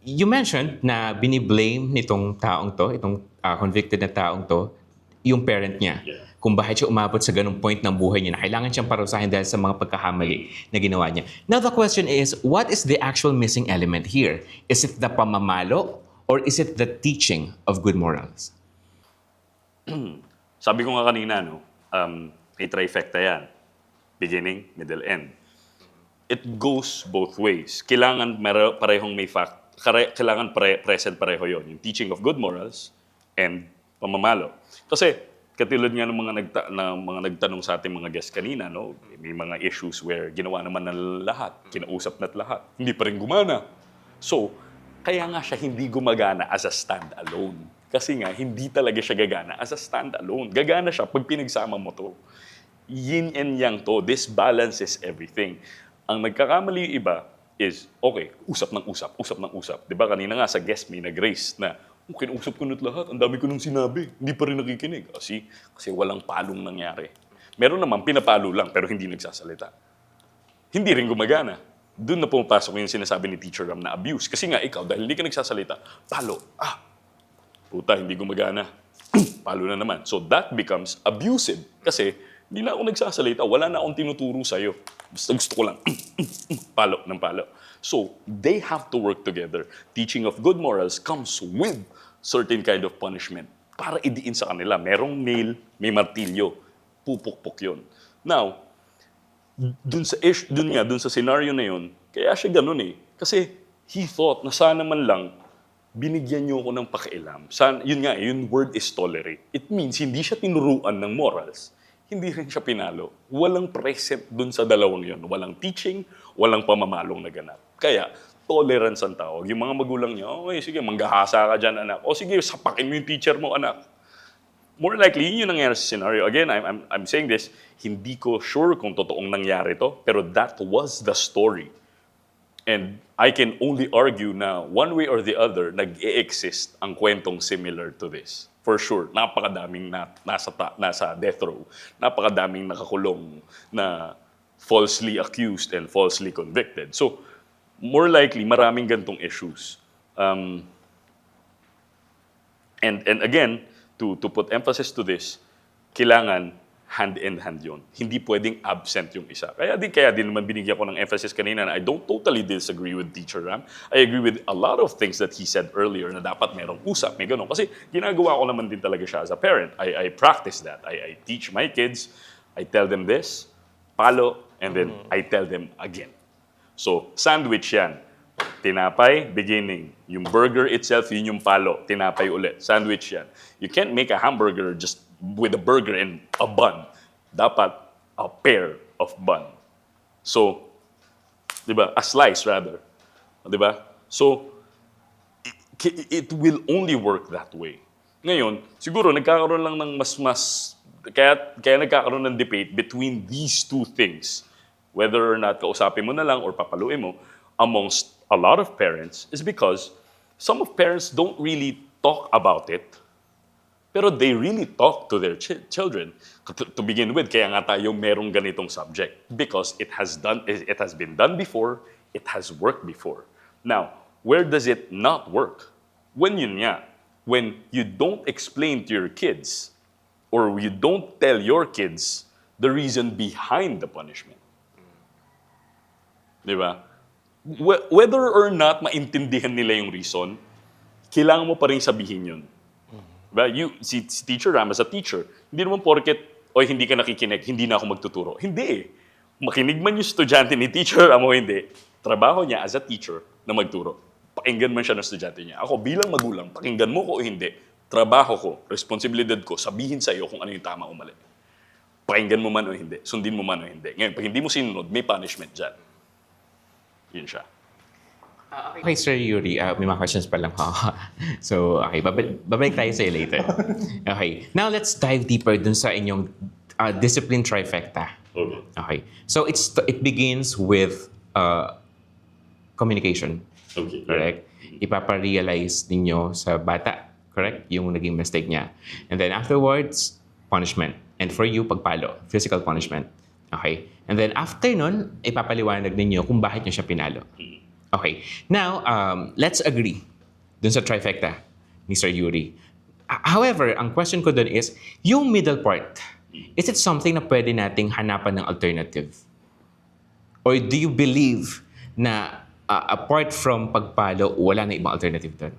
You mentioned na biniblame nitong taong to, itong convicted na taong to, yung parent niya. Yeah. Kung bakit siya umabot sa ganung point ng buhay niya na kailangan siyang parusahin dahil sa mga pagkakamali na ginawa niya. Now the question is, what is the actual missing element here? Is it the pamamalo or is it the teaching of good morals? Sabi ko nga kanina, may trifecta yan. Beginning, middle, end. It goes both ways. Kailangan parehong may fact. Kailangan present pareho yon. Yung teaching of good morals and pamamalo. Kasi, katulad nga ng mga nagtanong sa ating mga guests kanina, no? May mga issues where ginawa naman ng lahat, kinausap na't lahat. Hindi pa rin gumana. So, kaya nga siya hindi gumagana as a stand-alone. Kasi nga, hindi talaga siya gagana as a stand-alone. Gagana siya pag pinagsama mo to. Yin and yang to. This balances everything. Ang nagkakamali yung iba is, okay, usap ng usap. Diba kanina nga sa guest may nag-raise na, kinausap ko na't lahat, ang dami ko nung sinabi, hindi pa rin nakikinig. Kasi walang palong nangyari. Meron naman, pinapalo lang, pero hindi nagsasalita. Hindi rin gumagana. Doon na pumapasok yung sinasabi ni Teacher Ram na abuse. Kasi nga ikaw, dahil hindi ka nagsasalita, palo. Puta, hindi gumagana. Palo na naman. So that becomes abusive. Kasi hindi na ako nagsasalita, wala na akong tinuturo sa'yo. Basta gusto ko lang, palo ng palo. So, they have to work together. Teaching of good morals comes with certain kind of punishment para idiin sa kanila. Merong nail, may martilyo. Pupukpok yun. Now, dun sa scenario na yun, kaya siya ganun eh. Kasi he thought na sana man lang binigyan niyo ako ng pakialam. Yun nga, yung word is tolerate. It means hindi siya tinuruan ng morals. Hindi rin siya pinalo. Walang present dun sa dalawang yun. Walang teaching, walang pamamalong naganap. Kaya, tolerance ang tawag. Yung mga magulang niya, okay, sige, manggahasa ka dyan, anak. O sige, sapakin mo yung teacher mo, anak. More likely, yun yung nangyari sa scenario. Again, I'm saying this, hindi ko sure kung totoong nangyari to, pero that was the story. And I can only argue na one way or the other, nag-e-exist ang kwentong similar to this. For sure, napakadaming nasa death row. Napakadaming nakakulong na falsely accused and falsely convicted. So, more likely, maraming gantong issues. And again, to put emphasis to this, kailangan hand in hand yun. Hindi pwedeng absent yung isa. Kaya din naman binigyan ko ng emphasis kanina na I don't totally disagree with Teacher Ram. I agree with a lot of things that he said earlier na dapat merong usap, may ganun. Kasi ginagawa ko naman din talaga siya as a parent. I practice that. I teach my kids. I tell them this, palo, and then I tell them again. So, sandwich yan. tinapay, beginning. Yung burger itself, yun yung palo. Tinapay ulit. Sandwich yan. You can't make a hamburger just with a burger and a bun. Dapat a pair of bun. So, di ba? A slice rather. Di ba? So, it will only work that way. Ngayon, siguro nagkakaroon lang ng kaya nagkakaroon ng debate between these two things. Whether or not kausapin mo na lang or papaluin mo amongst a lot of parents is because some of parents don't really talk about it, pero they really talk to their children. To begin with, kaya nga tayo merong ganitong subject because it has been done before, it has worked before. Now, where does it not work? When you don't explain to your kids or you don't tell your kids the reason behind the punishment. Di ba? Whether or not maintindihan nila yung reason, kailangan mo pa rin sabihin yun. Diba? Si Teacher Ram, as a teacher, hindi naman porket, oy, hindi ka nakikinig, hindi na ako magtuturo. Hindi eh. Makinig man yung estudyante ni Teacher Ram o hindi, trabaho niya as a teacher na magturo. Pakinggan man siya ng estudyante niya. Ako bilang magulang, pakinggan mo ko o hindi, trabaho ko, responsibilidad ko, sabihin sa iyo kung ano yung tama o mali. Pakinggan mo man o hindi, sundin mo man o hindi. Ngayon, pag hindi mo sinunod, may punishment dyan. Yun siya. Okay, Sir Yuri, may mga questions pa lang ha. So, okay, babalik tayo sa'yo later. Okay, now let's dive deeper dun sa inyong discipline trifecta. Okay. Okay, so it begins with communication. Okay. Correct? Ipaparealize ninyo sa bata, correct? Yung naging mistake niya. And then afterwards, punishment. And for you, pagpalo, physical punishment. Okay? And then after nun, ipapaliwanag ninyo kung bakit niyo siya pinalo. Okay. Now, let's agree dun sa trifecta ni Sir Yuri. However, ang question ko dun is, yung middle part, is it something na pwede nating hanapan ng alternative? Or do you believe na apart from pagpalo, wala na ibang alternative dun?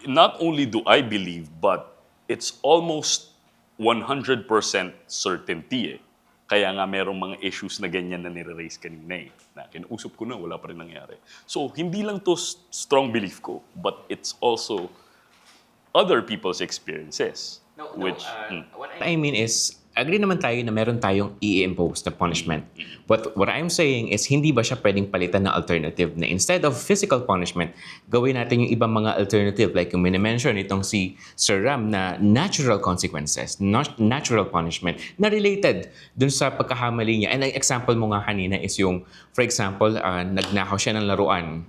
Not only do I believe, but it's almost 100% certainty eh. Kaya nga merong mga issues na ganyan na nire-raise kanina eh. Na kinausap ko na, wala pa rin nangyari. So, hindi lang to strong belief ko, but it's also other people's experiences. What I mean is, agree naman tayo na meron tayong i-impose na punishment. But what I'm saying is, hindi ba siya pwedeng palitan ng alternative na instead of physical punishment, gawin natin yung ibang mga alternative like yung minimension itong si Sir Ram na natural consequences, natural punishment na related dun sa pagkakamali niya. And ang example mo nga kanina is yung, for example, nagnakaw siya ng laruan.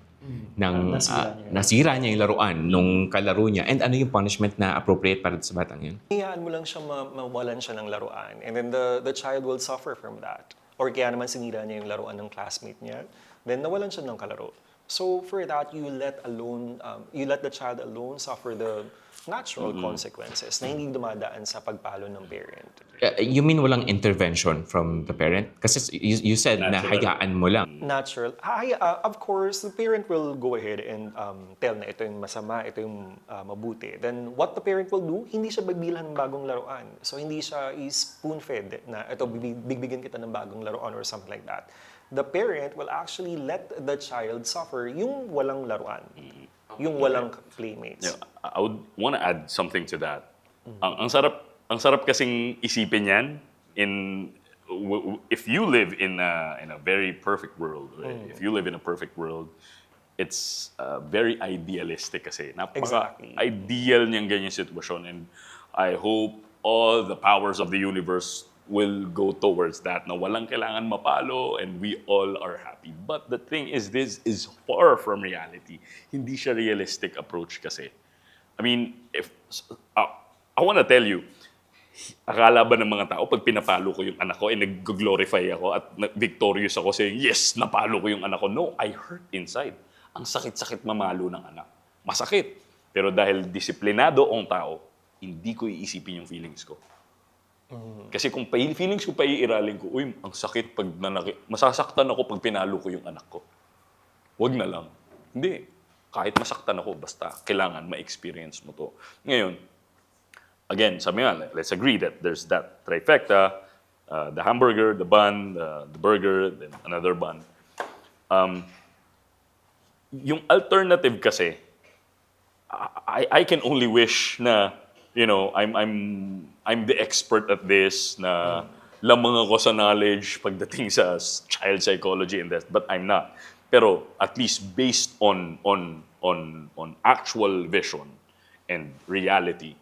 Nasira niya yung laruan nung kalaro niya. And ano yung punishment na appropriate para sa batang yun? Hayaan mo lang siya mawalan siya ng laruan. And then the child will suffer from that. Or kaya naman sinira niya yung laruan ng classmate niya. Then nawalan siya ng kalaro. So for that, you let the child alone suffer the natural consequences na hindi dumadaan sa pagpalo ng parent. You mean walang intervention from the parent? Kasi you said na hayaan mo lang. Natural. Of course, the parent will go ahead and tell na ito yung masama, ito yung mabuti. Then what the parent will do, hindi siya bibilhan ng bagong laruan. So hindi siya spoon-fed na ito, bibigyan kita ng bagong laruan or something like that. The parent will actually let the child suffer yung walang laruan. Yung walang playmates. Yeah, I would want to add something to that. Ang sarap kasing isipin yan if you live in a very perfect world, right? If you live in a perfect world, it's very idealistic kasi. Napaka-ideal niyang ganyan sitwasyon, and I hope all the powers of the universe will go towards that na walang kailangan mapalo and we all are happy. But the thing is, this is far from reality. Hindi siya realistic approach kasi. I mean, I want to tell you, akala ba ng mga tao pag pinapalo ko yung anak ko, nag-glorify ako at victorious ako saying, yes, napalo ko yung anak ko. No, I hurt inside. Ang sakit-sakit mamalo ng anak. Masakit. Pero dahil disiplinado ang tao, hindi ko iisipin yung feelings ko. Kasi kung feelings ko pa iiralin ko, uy, ang sakit pag masasaktan ako pag pinalo ko yung anak ko. Wag na lang. Hindi. Kahit masaktan ako, basta kailangan ma-experience mo to. Ngayon, again, sabi nga, let's agree that there's that trifecta, the hamburger, the bun, the burger, then another bun. yung alternative kasi, I can only wish na, I'm the expert at this, na lamang ako sa knowledge pagdating sa child psychology and that, but I'm not. Pero at least based on actual vision and reality,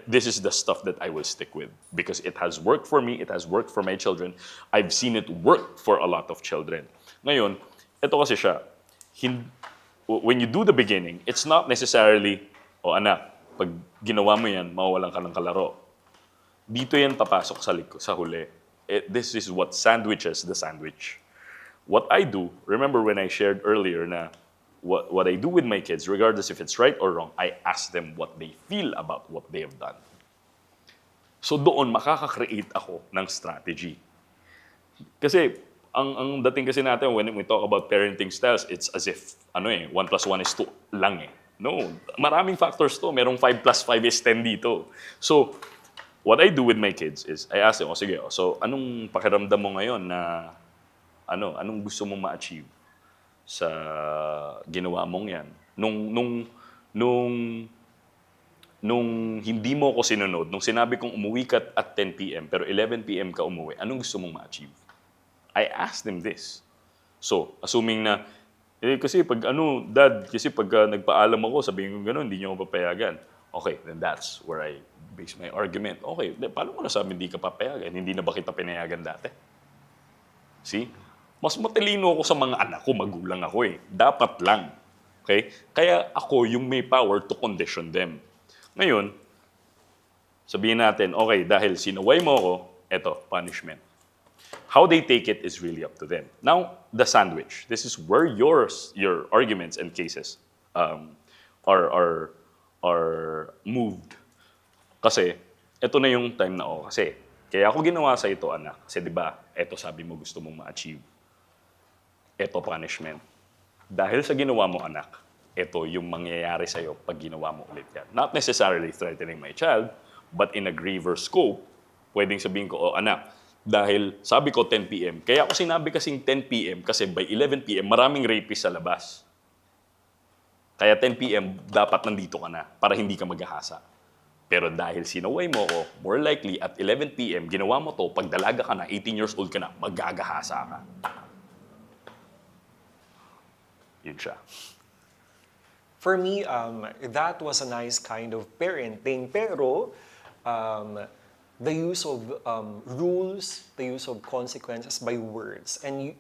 this is the stuff that I will stick with because it has worked for me, it has worked for my children. I've seen it work for a lot of children. Ngayon, ito kasi siya, when you do the beginning, it's not necessarily, anak, pag ginawa mo yan, mawawalan ka ng kalaro. Dito yan papasok sa huli. This is what sandwiches the sandwich. What I do, remember when I shared earlier na what I do with my kids, regardless if it's right or wrong, I ask them what they feel about what they have done. So doon, makaka-create ako ng strategy. Kasi, ang dating kasi natin, when we talk about parenting styles, it's as if, 1 plus 1 is 2 lang eh. No, maraming factors to. Merong 5 plus 5 is 10 dito. So, what I do with my kids is, I ask them, sige, so anong pakiramdam mo ngayon na, anong gusto mong ma-achieve sa ginawa mong yan? Nung hindi mo ako sinunod, nung sinabi kong umuwi ka at 10 p.m. pero 11 p.m. ka umuwi, anong gusto mong ma-achieve? I asked them this. So, assuming na, kasi Dad, kasi pag nagpaalam ako, sabihin ko gano'n, hindi niyo ako papayagan. Okay, then that's where I base my argument. Okay, paano mo nasabi hindi ka papayagan? Hindi na ba kita pinayagan dati? See? Mas matalino ako sa mga anak ko, magulang ako eh. Dapat lang. Okay? Kaya ako yung may power to condition them. Ngayon, sabihin natin, okay, dahil sinaway mo ako, eto, punishment. How they take it is really up to them. Now, the sandwich. This is where your arguments and cases are moved. Kasi, ito na yung time na kasi. Kaya ako ginawa sa ito, anak. Kasi di ba, ito sabi mo gusto mong ma-achieve. Ito punishment. Dahil sa ginawa mo, anak, ito yung mangyayari sa'yo pag ginawa mo ulit yan. Not necessarily threatening my child, but in a graver scope, pwedeng sabihin ko, anak, dahil sabi ko 10 p.m. Kaya ako sinabi kasing 10 p.m. kasi by 11 p.m. maraming rapists sa labas. Kaya 10 p.m. dapat nandito ka na para hindi ka maghahasa. Pero dahil sinaway mo ko, more likely at 11 p.m. ginawa mo to, pag dalaga ka na, 18 years old ka na, magagahasa ka. Yun siya. For me, that was a nice kind of parenting. Pero, the use of rules, the use of consequences by words. And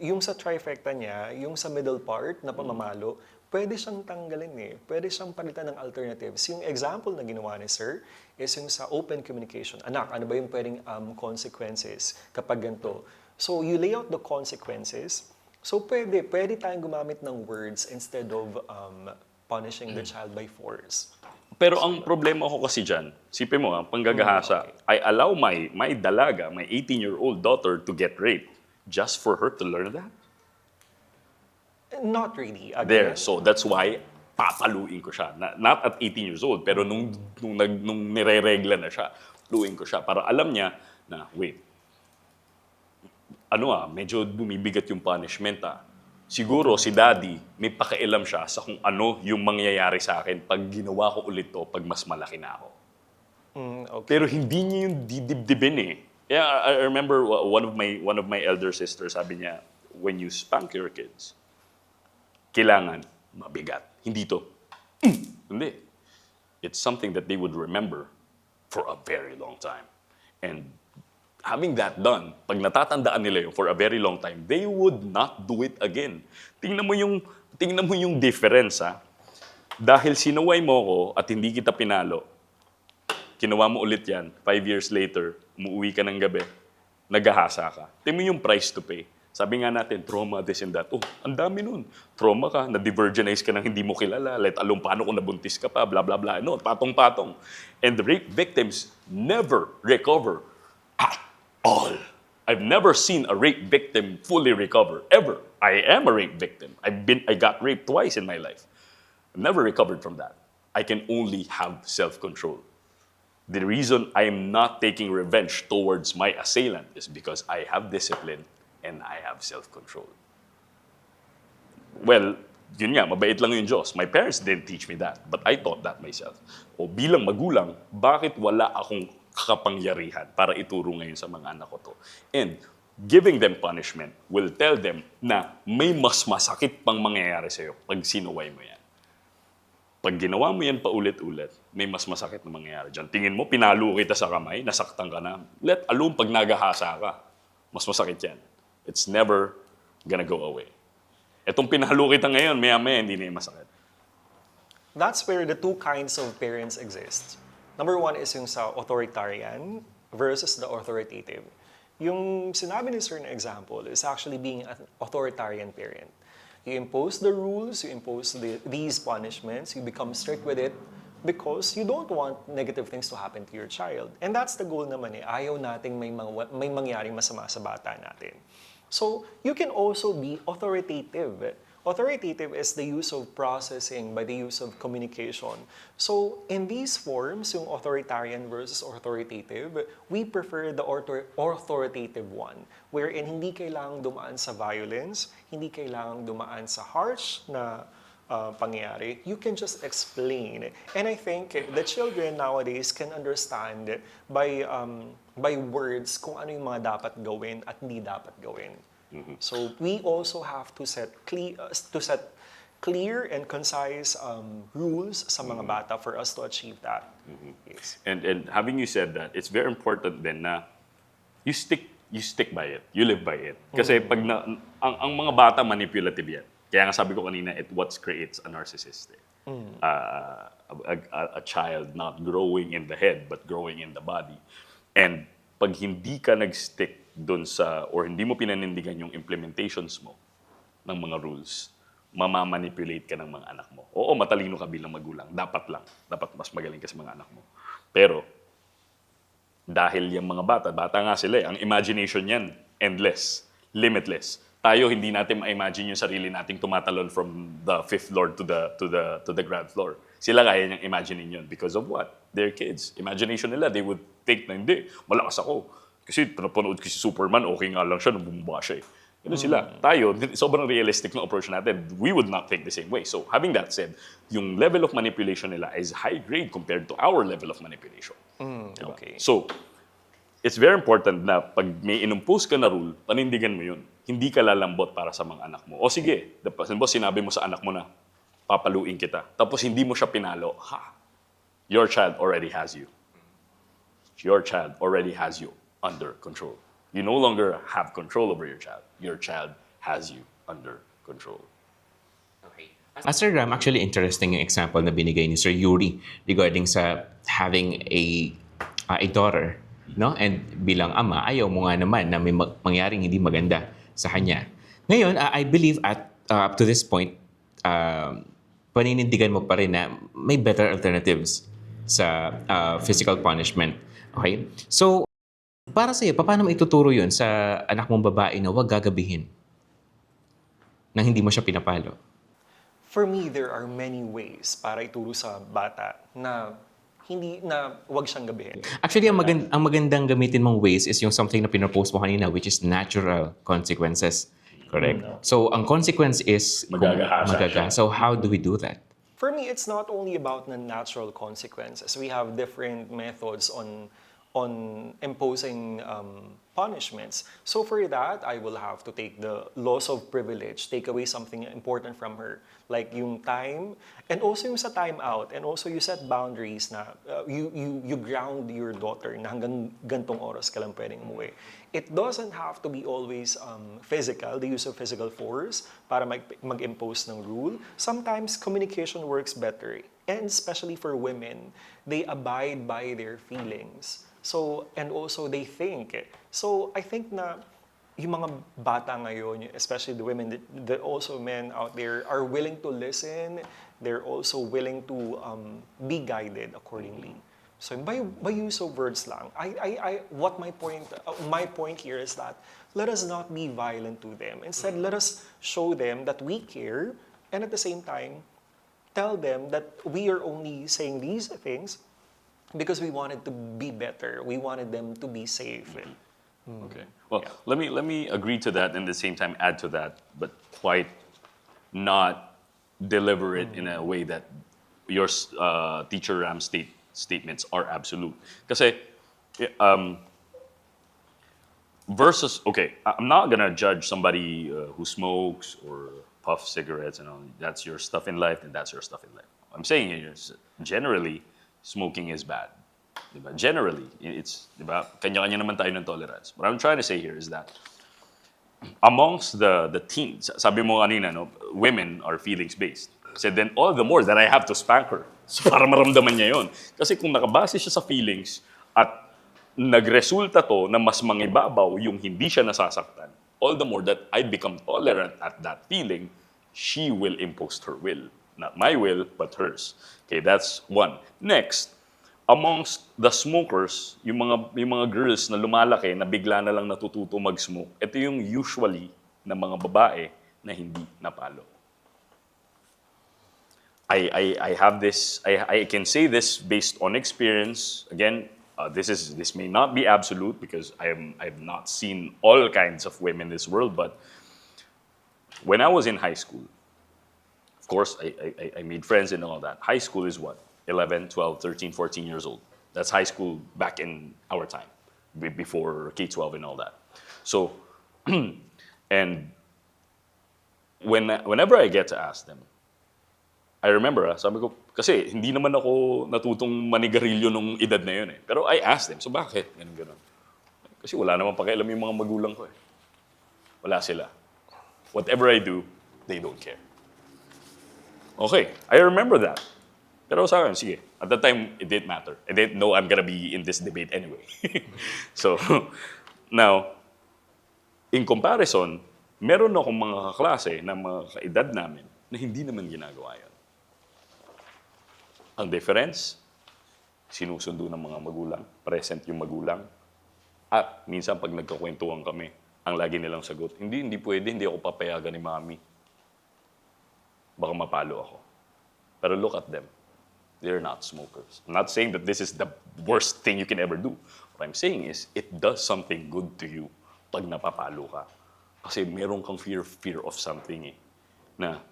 yung sa trifecta niya, yung sa middle part na pamamalo, pwede siyang tanggalin eh. Pwede siyang palitan ng alternatives. Yung example na ginawa ni Sir is yung sa open communication. Anak, ano ba yung pwedeng consequences kapag ganito? So you lay out the consequences. So pwede tayong gumamit ng words instead of punishing the child by force. Pero ang problema ko kasi dyan, sipin mo, panggagahasa, I allow my dalaga, my 18-year-old daughter to get raped just for her to learn that? Not really. Again. There, so that's why papaluin ko siya. Not at 18 years old, pero nung nire-regla na siya, paluin ko siya para alam niya na, wait, medyo bumibigat yung punishment Siguro si daddy, may pakialam siya sa kung ano yung mangyayari sa akin pag ginawa ko ulit to pag mas malaki na ako. Okay. Pero hindi niya yung didibdibin eh. Yeah, I remember one of my elder sisters, sabi niya, when you spank your kids, kailangan mabigat. Hindi to. Hindi. It's something that they would remember for a very long time. And having that done, pag natatandaan nila yun for a very long time, they would not do it again. Tingnan mo yung difference Dahil sinaway mo ko at hindi kita pinalo, ginawa mo ulit yan, 5 years later, umuwi ka ng gabi, naghahasa ka. Tingnan mo yung price to pay. Sabi nga natin, trauma, this and that. Ang dami nun. Trauma ka, na-divergenize ka ng hindi mo kilala, let alone paano kung nabuntis ka pa, blah, blah, blah. No, patong-patong. And the rape victims never recover at all. I've never seen a rape victim fully recover, ever. I am a rape victim. I got raped twice in my life. I've never recovered from that. I can only have self-control. The reason I am not taking revenge towards my assailant is because I have discipline and I have self-control. Well, yun nga, mabait lang yung Diyos. My parents didn't teach me that, but I taught that myself. O bilang magulang, bakit wala akong kapangyarihan para ituro ngayon sa mga anak ko to? And giving them punishment will tell them na may mas masakit pang mangyayari sa'yo pag sinuway mo yan. Pag ginawa mo yan paulit-ulit, may mas masakit na mangyayari dyan. Tingin mo, pinalo kita sa kamay, nasaktan ka na. Let alone pag nagahasa ka, mas masakit yan. It's never gonna go away. Etong pinalo kita ngayon, maya-maya hindi na yung masakit. That's where the two kinds of parents exist. Number one is yung sa authoritarian versus the authoritative. Yung sinabi ni Sir na example is actually being an authoritarian parent. You impose the rules, you impose these punishments, you become strict with it because you don't want negative things to happen to your child. And that's the goal naman eh. Ayaw nating may mangyaring masama sa bata natin. So, you can also be authoritative. Authoritative is the use of processing by the use of communication. So, in these forms, yung authoritarian versus authoritative, we prefer the authoritative one, wherein hindi kailangang dumaan sa violence, hindi kailangang dumaan sa harsh na pangyayari. You can just explain. And I think the children nowadays can understand by words kung ano yung mga dapat gawin at hindi dapat gawin. So we also have to set clear and concise rules sa mga bata for us to achieve that. Yes. And having you said that, it's very important then na you stick by it, you live by it. Kasi pag ang mga bata manipulative yan. Kaya nga sabi ko kanina, it what creates a narcissist. A child not growing in the head but growing in the body. And pag hindi ka nag-stick doon or hindi mo pinanindigan yung implementations mo ng mga rules, mamamanipulate ka ng mga anak mo. Oo, matalino ka bilang magulang. Dapat lang. Dapat mas magaling ka sa mga anak mo. Pero, dahil yung mga bata nga sila ang imagination yan, endless, limitless. Tayo, hindi natin ma-imagine yung sarili nating tumatalon from the 5th floor to the ground floor. Sila kaya niyang imagine yun because of what? They're kids. Imagination nila, they would think na hindi, malakas ako. Kasi pinapanood ko si Superman, okay nga lang siya, nung bumaba siya eh. Ganun sila. Tayo, sobrang realistic na approach natin. We would not think the same way. So, having that said, yung level of manipulation nila is high grade compared to our level of manipulation. Okay. So, it's very important na pag may inimpose ka na rule, panindigan mo yun. Hindi ka lalambot para sa mga anak mo. O sige, sinabi mo sa anak mo na, papaluin kita. Tapos hindi mo siya pinalo. Your child already has you. Your child already has you under control. You no longer have control over your child. Your child has you under control. Okay. Sir Ram, actually interesting yung example na binigay ni Sir Yuri regarding sa having a daughter, no? And bilang ama, ayaw mo nga naman na may mangyaring hindi maganda sa kanya. Ngayon, I believe up to this point, paninindigan mo pa rin na may better alternatives sa physical punishment. Okay? So, para sa'yo, paano mo ituturo yun sa anak mong babae na huwag gagabihin nang hindi mo siya pinapalo? For me, there are many ways para ituro sa bata na wag siyang gabihin. Actually, ang magandang gamitin mong ways is yung something na pinropose mo kanina, which is natural consequences. Correct? So, ang consequence is magagahasa. So, how do we do that? For me, it's not only about the natural consequences. We have different methods on imposing punishments. So for that, I will have to take the loss of privilege, take away something important from her, like yung time, and also yung sa time out, and also you set boundaries na you ground your daughter na hanggang gantong oras ka lang pwedeng umuwi. It doesn't have to be always physical, the use of physical force para mag-impose ng rule. Sometimes communication works better, and especially for women, they abide by their feelings. So, and also they think. So, I think na yung mga bata ngayon, especially the women, also men out there, are willing to listen. They're also willing to be guided accordingly. So, by use of words lang, my point here is that let us not be violent to them. Instead, let us show them that we care, and at the same time, tell them that we are only saying these things because we wanted to be better. We wanted them to be safe. Okay. Well, let me agree to that and at the same time add to that, but quite not deliver it in a way that your teacher Ram's statements are absolute. Kasi, versus, okay, I'm not gonna judge somebody who smokes or puffs cigarettes and all. That's your stuff in life, and that's your stuff in life. I'm saying here, generally, smoking is bad. Diba? Generally, it's, diba? Kanya-kanya naman tayo ng tolerance. What I'm trying to say here is that amongst the teens, sabi mo kanina, no, women are feelings-based. Kasi then all the more that I have to spank her. So para maramdaman niya yun. Kasi kung nakabase siya sa feelings at nagresulta to na mas mangibabaw yung hindi siya nasasaktan, all the more that I become tolerant at that feeling, she will impose her will. Not my will, but hers. Okay, that's one. Next, amongst the smokers, yung mga girls na lumalaki na bigla na lang natututo mag-smoke, ito yung usually na mga babae na hindi napalo. I have this, I can say this based on experience. Again, this may not be absolute because I've not seen all kinds of women in this world, but when I was in high school, of course, I made friends and all that. High school is what? 11, 12, 13, 14 years old. That's high school back in our time, before K-12 and all that. So, and whenever I get to ask them, I remember, sabi ko, kasi hindi naman ako natutong manigarilyo nung edad na yun eh. Pero I asked them, so bakit? Ganun. Kasi wala naman pakialam yung mga magulang ko eh. Wala sila. Whatever I do, they don't care. Okay, I remember that. Pero sa akin, sige, at that time, it didn't matter. I didn't know I'm gonna be in this debate anyway. So, now, in comparison, meron akong mga kaklase na mga kaedad namin na hindi naman ginagawa yun. Ang difference, sinusundo ng mga magulang, present yung magulang, at minsan pag nagkakwentuhan kami, ang lagi nilang sagot, hindi pwede, hindi ako papayagan ni mami. Baka mapalo ako. Pero look at them. They're not smokers. I'm not saying that this is the worst thing you can ever do. What I'm saying is, it does something good to you pag napapalo ka. Kasi meron kang fear of something eh. Na,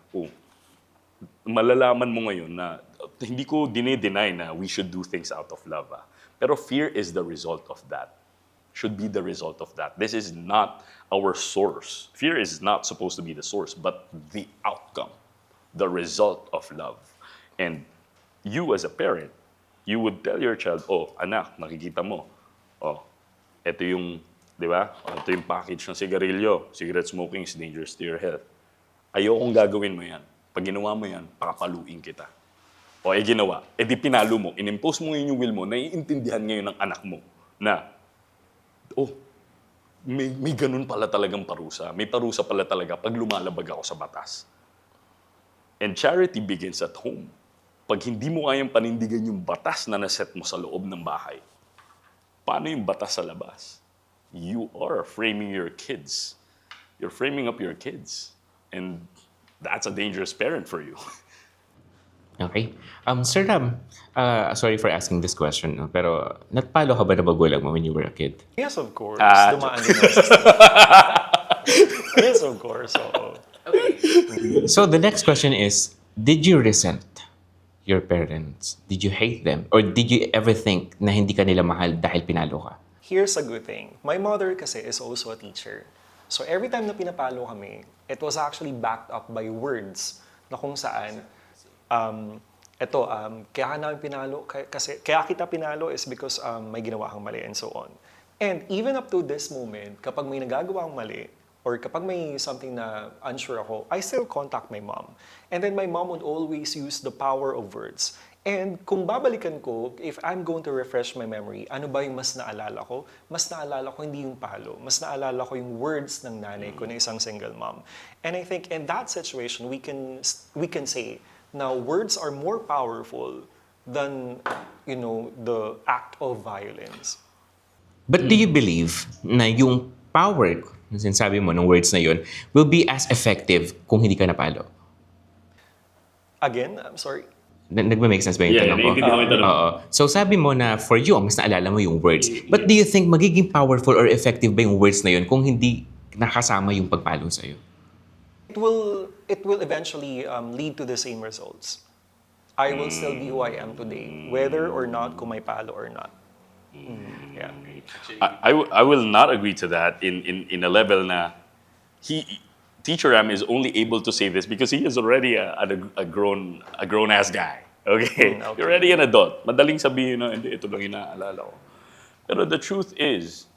malalaman mo ngayon na hindi ko deny na we should do things out of love. Pero fear is the result of that. Should be the result of that. This is not our source. Fear is not supposed to be the source, but the outcome, the result of love. And you as a parent, you would tell your child, oh, anak, nakikita mo, oh, ito yung, di ba? Ito yung package ng sigarilyo. Cigarette smoking is dangerous to your health. Ayokong gagawin mo yan. Pag ginawa mo yan, papaluin kita. O ginawa, di pinalo mo, inimpose mo ngayon yung will mo, naiintindihan ngayon ng anak mo na, may ganun pala talagang parusa. May parusa pala talaga pag lumalabag ako sa batas. And charity begins at home. Pag hindi mo kayang panindigan yung batas na naset mo sa loob ng bahay, paano yung batas sa labas? You are framing your kids. You're framing up your kids. And that's a dangerous parent for you. Okay. Sir Ram, sorry for asking this question, no? Pero natpalo ka ba na magulang mo when you were a kid? Yes, of course. Dumaan din ako sa Yes, of course. So the next question is, did you resent your parents? Did you hate them? Or did you ever think na hindi ka nila mahal dahil pinalo ka? Here's a good thing. My mother kasi is also a teacher. So every time na pinapalo kami, it was actually backed up by words na kung saan, kaya namin pinalo, kaya kita pinalo is because may ginawa kang mali and so on. And even up to this moment, kapag may nagagawa kang mali, or kapag may something na unsure ako, I still contact my mom. And then my mom would always use the power of words. And kung babalikan ko, if I'm going to refresh my memory, ano ba yung mas naalala ko? Mas naalala ko hindi yung palo. Mas naalala ko yung words ng nanay ko na isang single mom. And I think in that situation, we can say, now words are more powerful than, the act of violence. But do you believe na yung power, na sinasabi mo ng words na yun, will be as effective kung hindi ka napalo? Again, I'm sorry. Nagma-make sense ba yung tanong ko? naiintindihan ko yung tanong. Oo. So sabi mo na for you, mas naalala mo yung words. But do you think magiging powerful or effective ba yung words na yun kung hindi nakasama yung pagpalo sa'yo? It will eventually lead to the same results. I will still be who I am today, whether or not kung may palo or not. Yeah. I will not agree to that in a level na Teacher Ram is only able to say this because he is already a grown ass guy. Okay? Okay. You're already an adult. Madaling sabihin na, hindi, ito lang inaalala ko. Pero the truth is,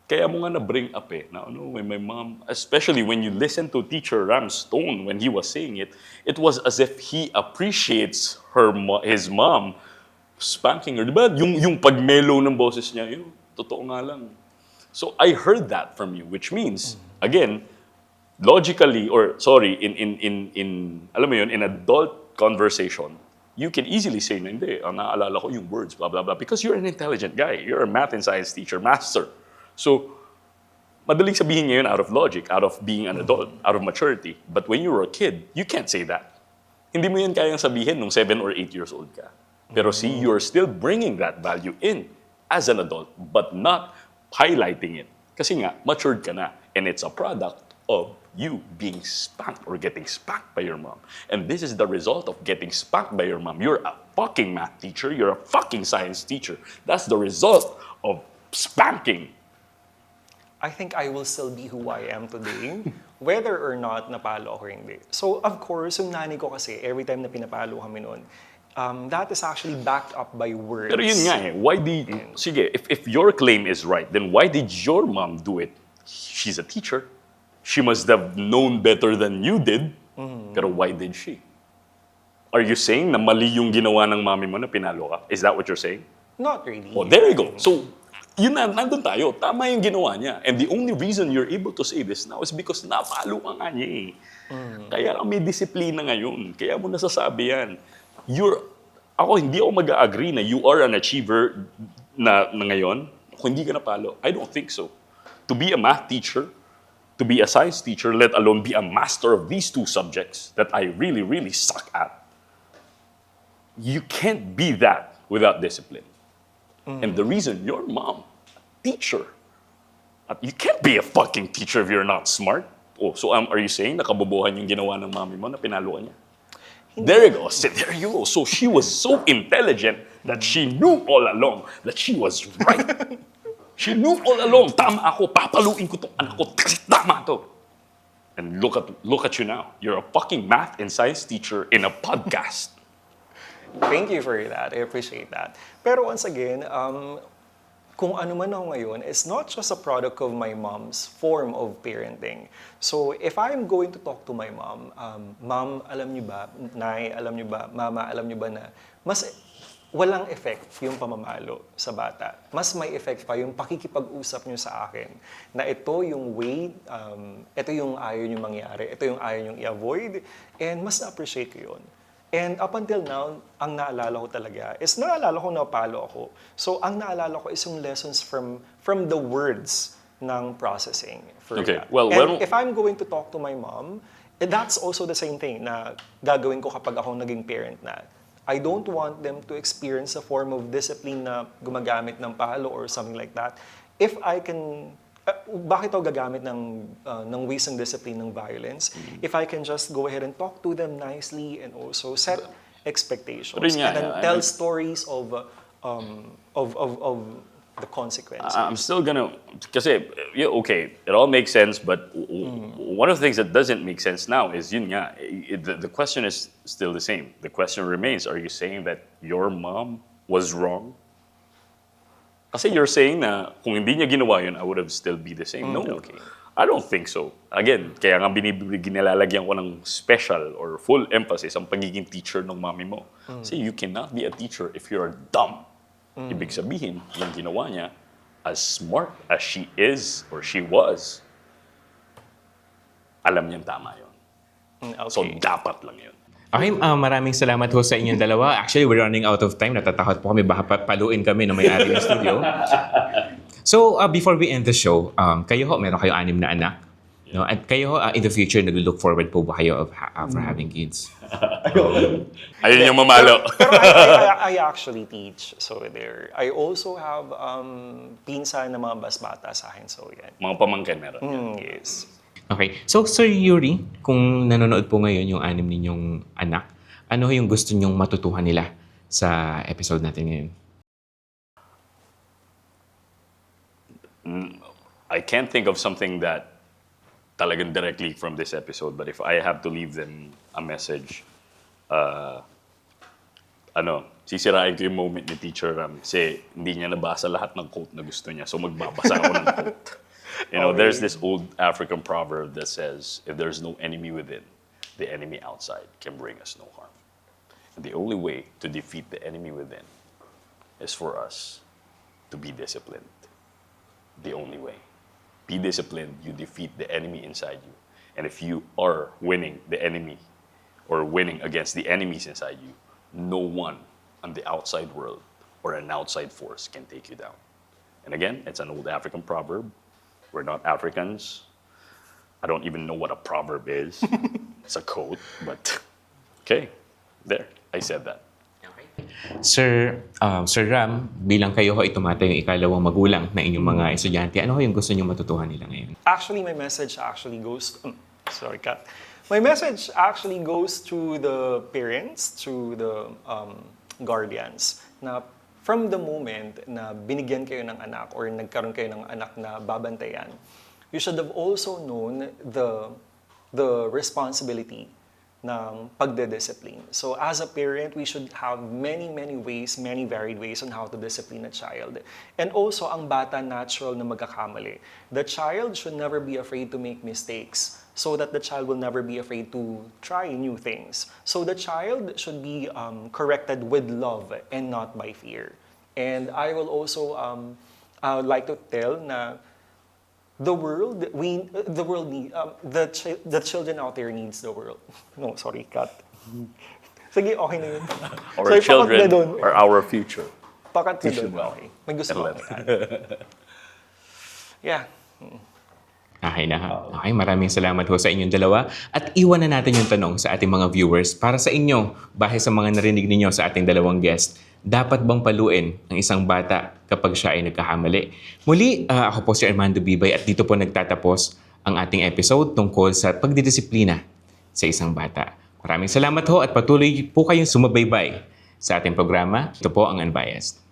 kaya mo nga na-bring up na when my mom, especially when you listen to Teacher Ram's tone when he was saying it, it was as if he appreciates his mom spanking her. Diba? Yung pag-mellow ng boses niya, yun, totoo nga lang. So I heard that from you, which means, again, logically, in alam mo yun, in adult conversation, you can easily say, hindi, naaalala ko yung words, blah, blah, blah, because you're an intelligent guy. You're a math and science teacher, master. So, madaling sabihin ngayon out of logic, out of being an adult, out of maturity. But when you were a kid, you can't say that. Hindi mo yan kayang sabihin nung 7 or 8 years old ka. Pero see, you're still bringing that value in as an adult, but not highlighting it. Kasi nga, matured ka na. And it's a product of you being spanked or getting spanked by your mom. And this is the result of getting spanked by your mom. You're a fucking math teacher. You're a fucking science teacher. That's the result of spanking. I think I will still be who I am today, whether or not napalo ako or hindi. So, of course, yung nanay ko kasi, every time na pinapalo kami noon, that is actually backed up by words. Pero yun nga why did, sige, if your claim is right, then why did your mom do it? She's a teacher. She must have known better than you did. Pero why did she? Are you saying na mali yung ginawa ng mami mo na pinalo ka? Is that what you're saying? Not really. Oh, there you go. So, yun na, nandun tayo. Tama yung ginawa niya. And the only reason you're able to say this now is because napalo ka nga niya Kaya may disiplina ngayon. Kaya mo nasasabi yan. Hindi ako mag-agree na you are an achiever na ngayon kung hindi ka napalo. I don't think so. To be a math teacher, to be a science teacher, let alone be a master of these two subjects that I really, really suck at, you can't be that without discipline. And the reason your mom, teacher, you can't be a fucking teacher if you're not smart. Oh, so are you saying nakabobohan yung ginawa ng mami mo na pinalo ka niya? There you go. There you go. So she was so intelligent that she knew all along that she was right. She knew all along, tama ako, papaluin ko tong anak ko kasi tama to. And look at you now. You're a fucking math and science teacher in a podcast. Thank you for that. I appreciate that. Pero once again, kung ano man ako ngayon, it's not just a product of my mom's form of parenting. So if I'm going to talk to my mom, Mom, alam niyo ba, Nay, alam niyo ba, Mama, alam niyo ba na mas walang effect yung pamamalo sa bata. Mas may effect pa yung pakikipag-usap nyo sa akin na ito yung way, ito yung ayaw nyo mangyari, ito yung ayaw nyo i-avoid, and mas na-appreciate ko yun. And up until now, ang naalala ko talaga is naalala ko na palo ako. So ang naalala ko is yung lessons from the words ng processing. Okay. That. Well, and if I'm going to talk to my mom, that's also the same thing na gagawin ko kapag ako naging parent na. I don't want them to experience a form of discipline na gumagamit ng palo or something like that. If I can, bakit ako gagamit ng ways ng discipline ng violence? If I can just go ahead and talk to them nicely and also set expectations and then tell stories of the consequences. I'm still gonna, kasi, okay, it all makes sense, but one of the things that doesn't make sense now is, yun nga, the question is still the same. The question remains, are you saying that your mom was wrong? Kasi you're saying na, kung hindi niya ginawa yun, I would have still be the same. No, Okay. I don't think so. Again, kaya nga ginilalagyan ko ng special or full emphasis ang pagiging teacher ng mami mo. Kasi you cannot be a teacher if you're dumb. Ibig sabihin, yung ginawa niya, as smart as she is or she was, alam niyang tama yun. Okay. So, dapat lang yun. Okay, maraming salamat ho sa inyong dalawa. Actually, we're running out of time. Natatakot po kami. Baka paluin kami ng may-ari ng studio. So, before we end the show, kayo ho, meron kayo 6 na anak. No? At kayo ho, in the future, nag-look forward po ba kayo for having kids? Ayun yung mamalo. Pero I actually teach. So there. I also have pinsan na mga basbata sa akin. So yan. Mga pamangkin meron. Yes. Okay. So, Sir Yuri, kung nanonood po ngayon yung 6 ninyong anak, ano yung gusto nyong matutuhan nila sa episode natin ngayon? I can't think of something that talagang directly from this episode, but if I have to leave them a message, sisirain ko yung moment ni Teacher Ram kasi hindi niya nabasa lahat ng quote na gusto niya. So magbabasa ako ng quote. There's this old African proverb that says, if there's no enemy within, the enemy outside can bring us no harm. And the only way to defeat the enemy within is for us to be disciplined. The only way. Be disciplined, you defeat the enemy inside you. And if you are winning the enemy or winning against the enemies inside you, no one on the outside world or an outside force can take you down. And again, it's an old African proverb. We're not Africans. I don't even know what a proverb is. It's a quote, but okay, there, I said that. Sir Ram, bilang kayo ho ay tumatayo yung ikalawang magulang na inyong mga estudyante, ano ho yung gusto nyong matutuhan nila ngayon? Actually, my message actually goes... sorry, Kat. My message actually goes to the parents, to the guardians, na from the moment na binigyan kayo ng anak or nagkaroon kayo ng anak na babantayan, you should have also known the responsibility ng pagdediscipline. So as a parent, we should have many ways, many varied ways on how to discipline a child. And also, ang bata natural na magkakamali. The child should never be afraid to make mistakes so that the child will never be afraid to try new things. So the child should be corrected with love and not by fear. And I will also like to tell na the children out there needs the world. No, sorry, Kat. Sige, okay na yun. Our Sorry, children pakat na dun. are our future. Pakat na should dun. know. Okay. May gusto mo And ako. Yeah. Okay na ha. Okay, maraming salamat ho sa inyong dalawa. At iwan na natin yung tanong sa ating mga viewers. Para sa inyo, bahil sa mga narinig ninyo sa ating dalawang guest, dapat bang paluin ang isang bata kapag siya ay nagkakamali? Muli, ako po si Armando Bibay at dito po nagtatapos ang ating episode tungkol sa pagdidisiplina sa isang bata. Maraming salamat ho at patuloy po kayong sumabaybay sa ating programa. Ito po ang Unbiased.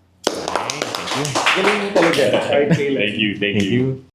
Galing mo talaga. Thank you. Thank you.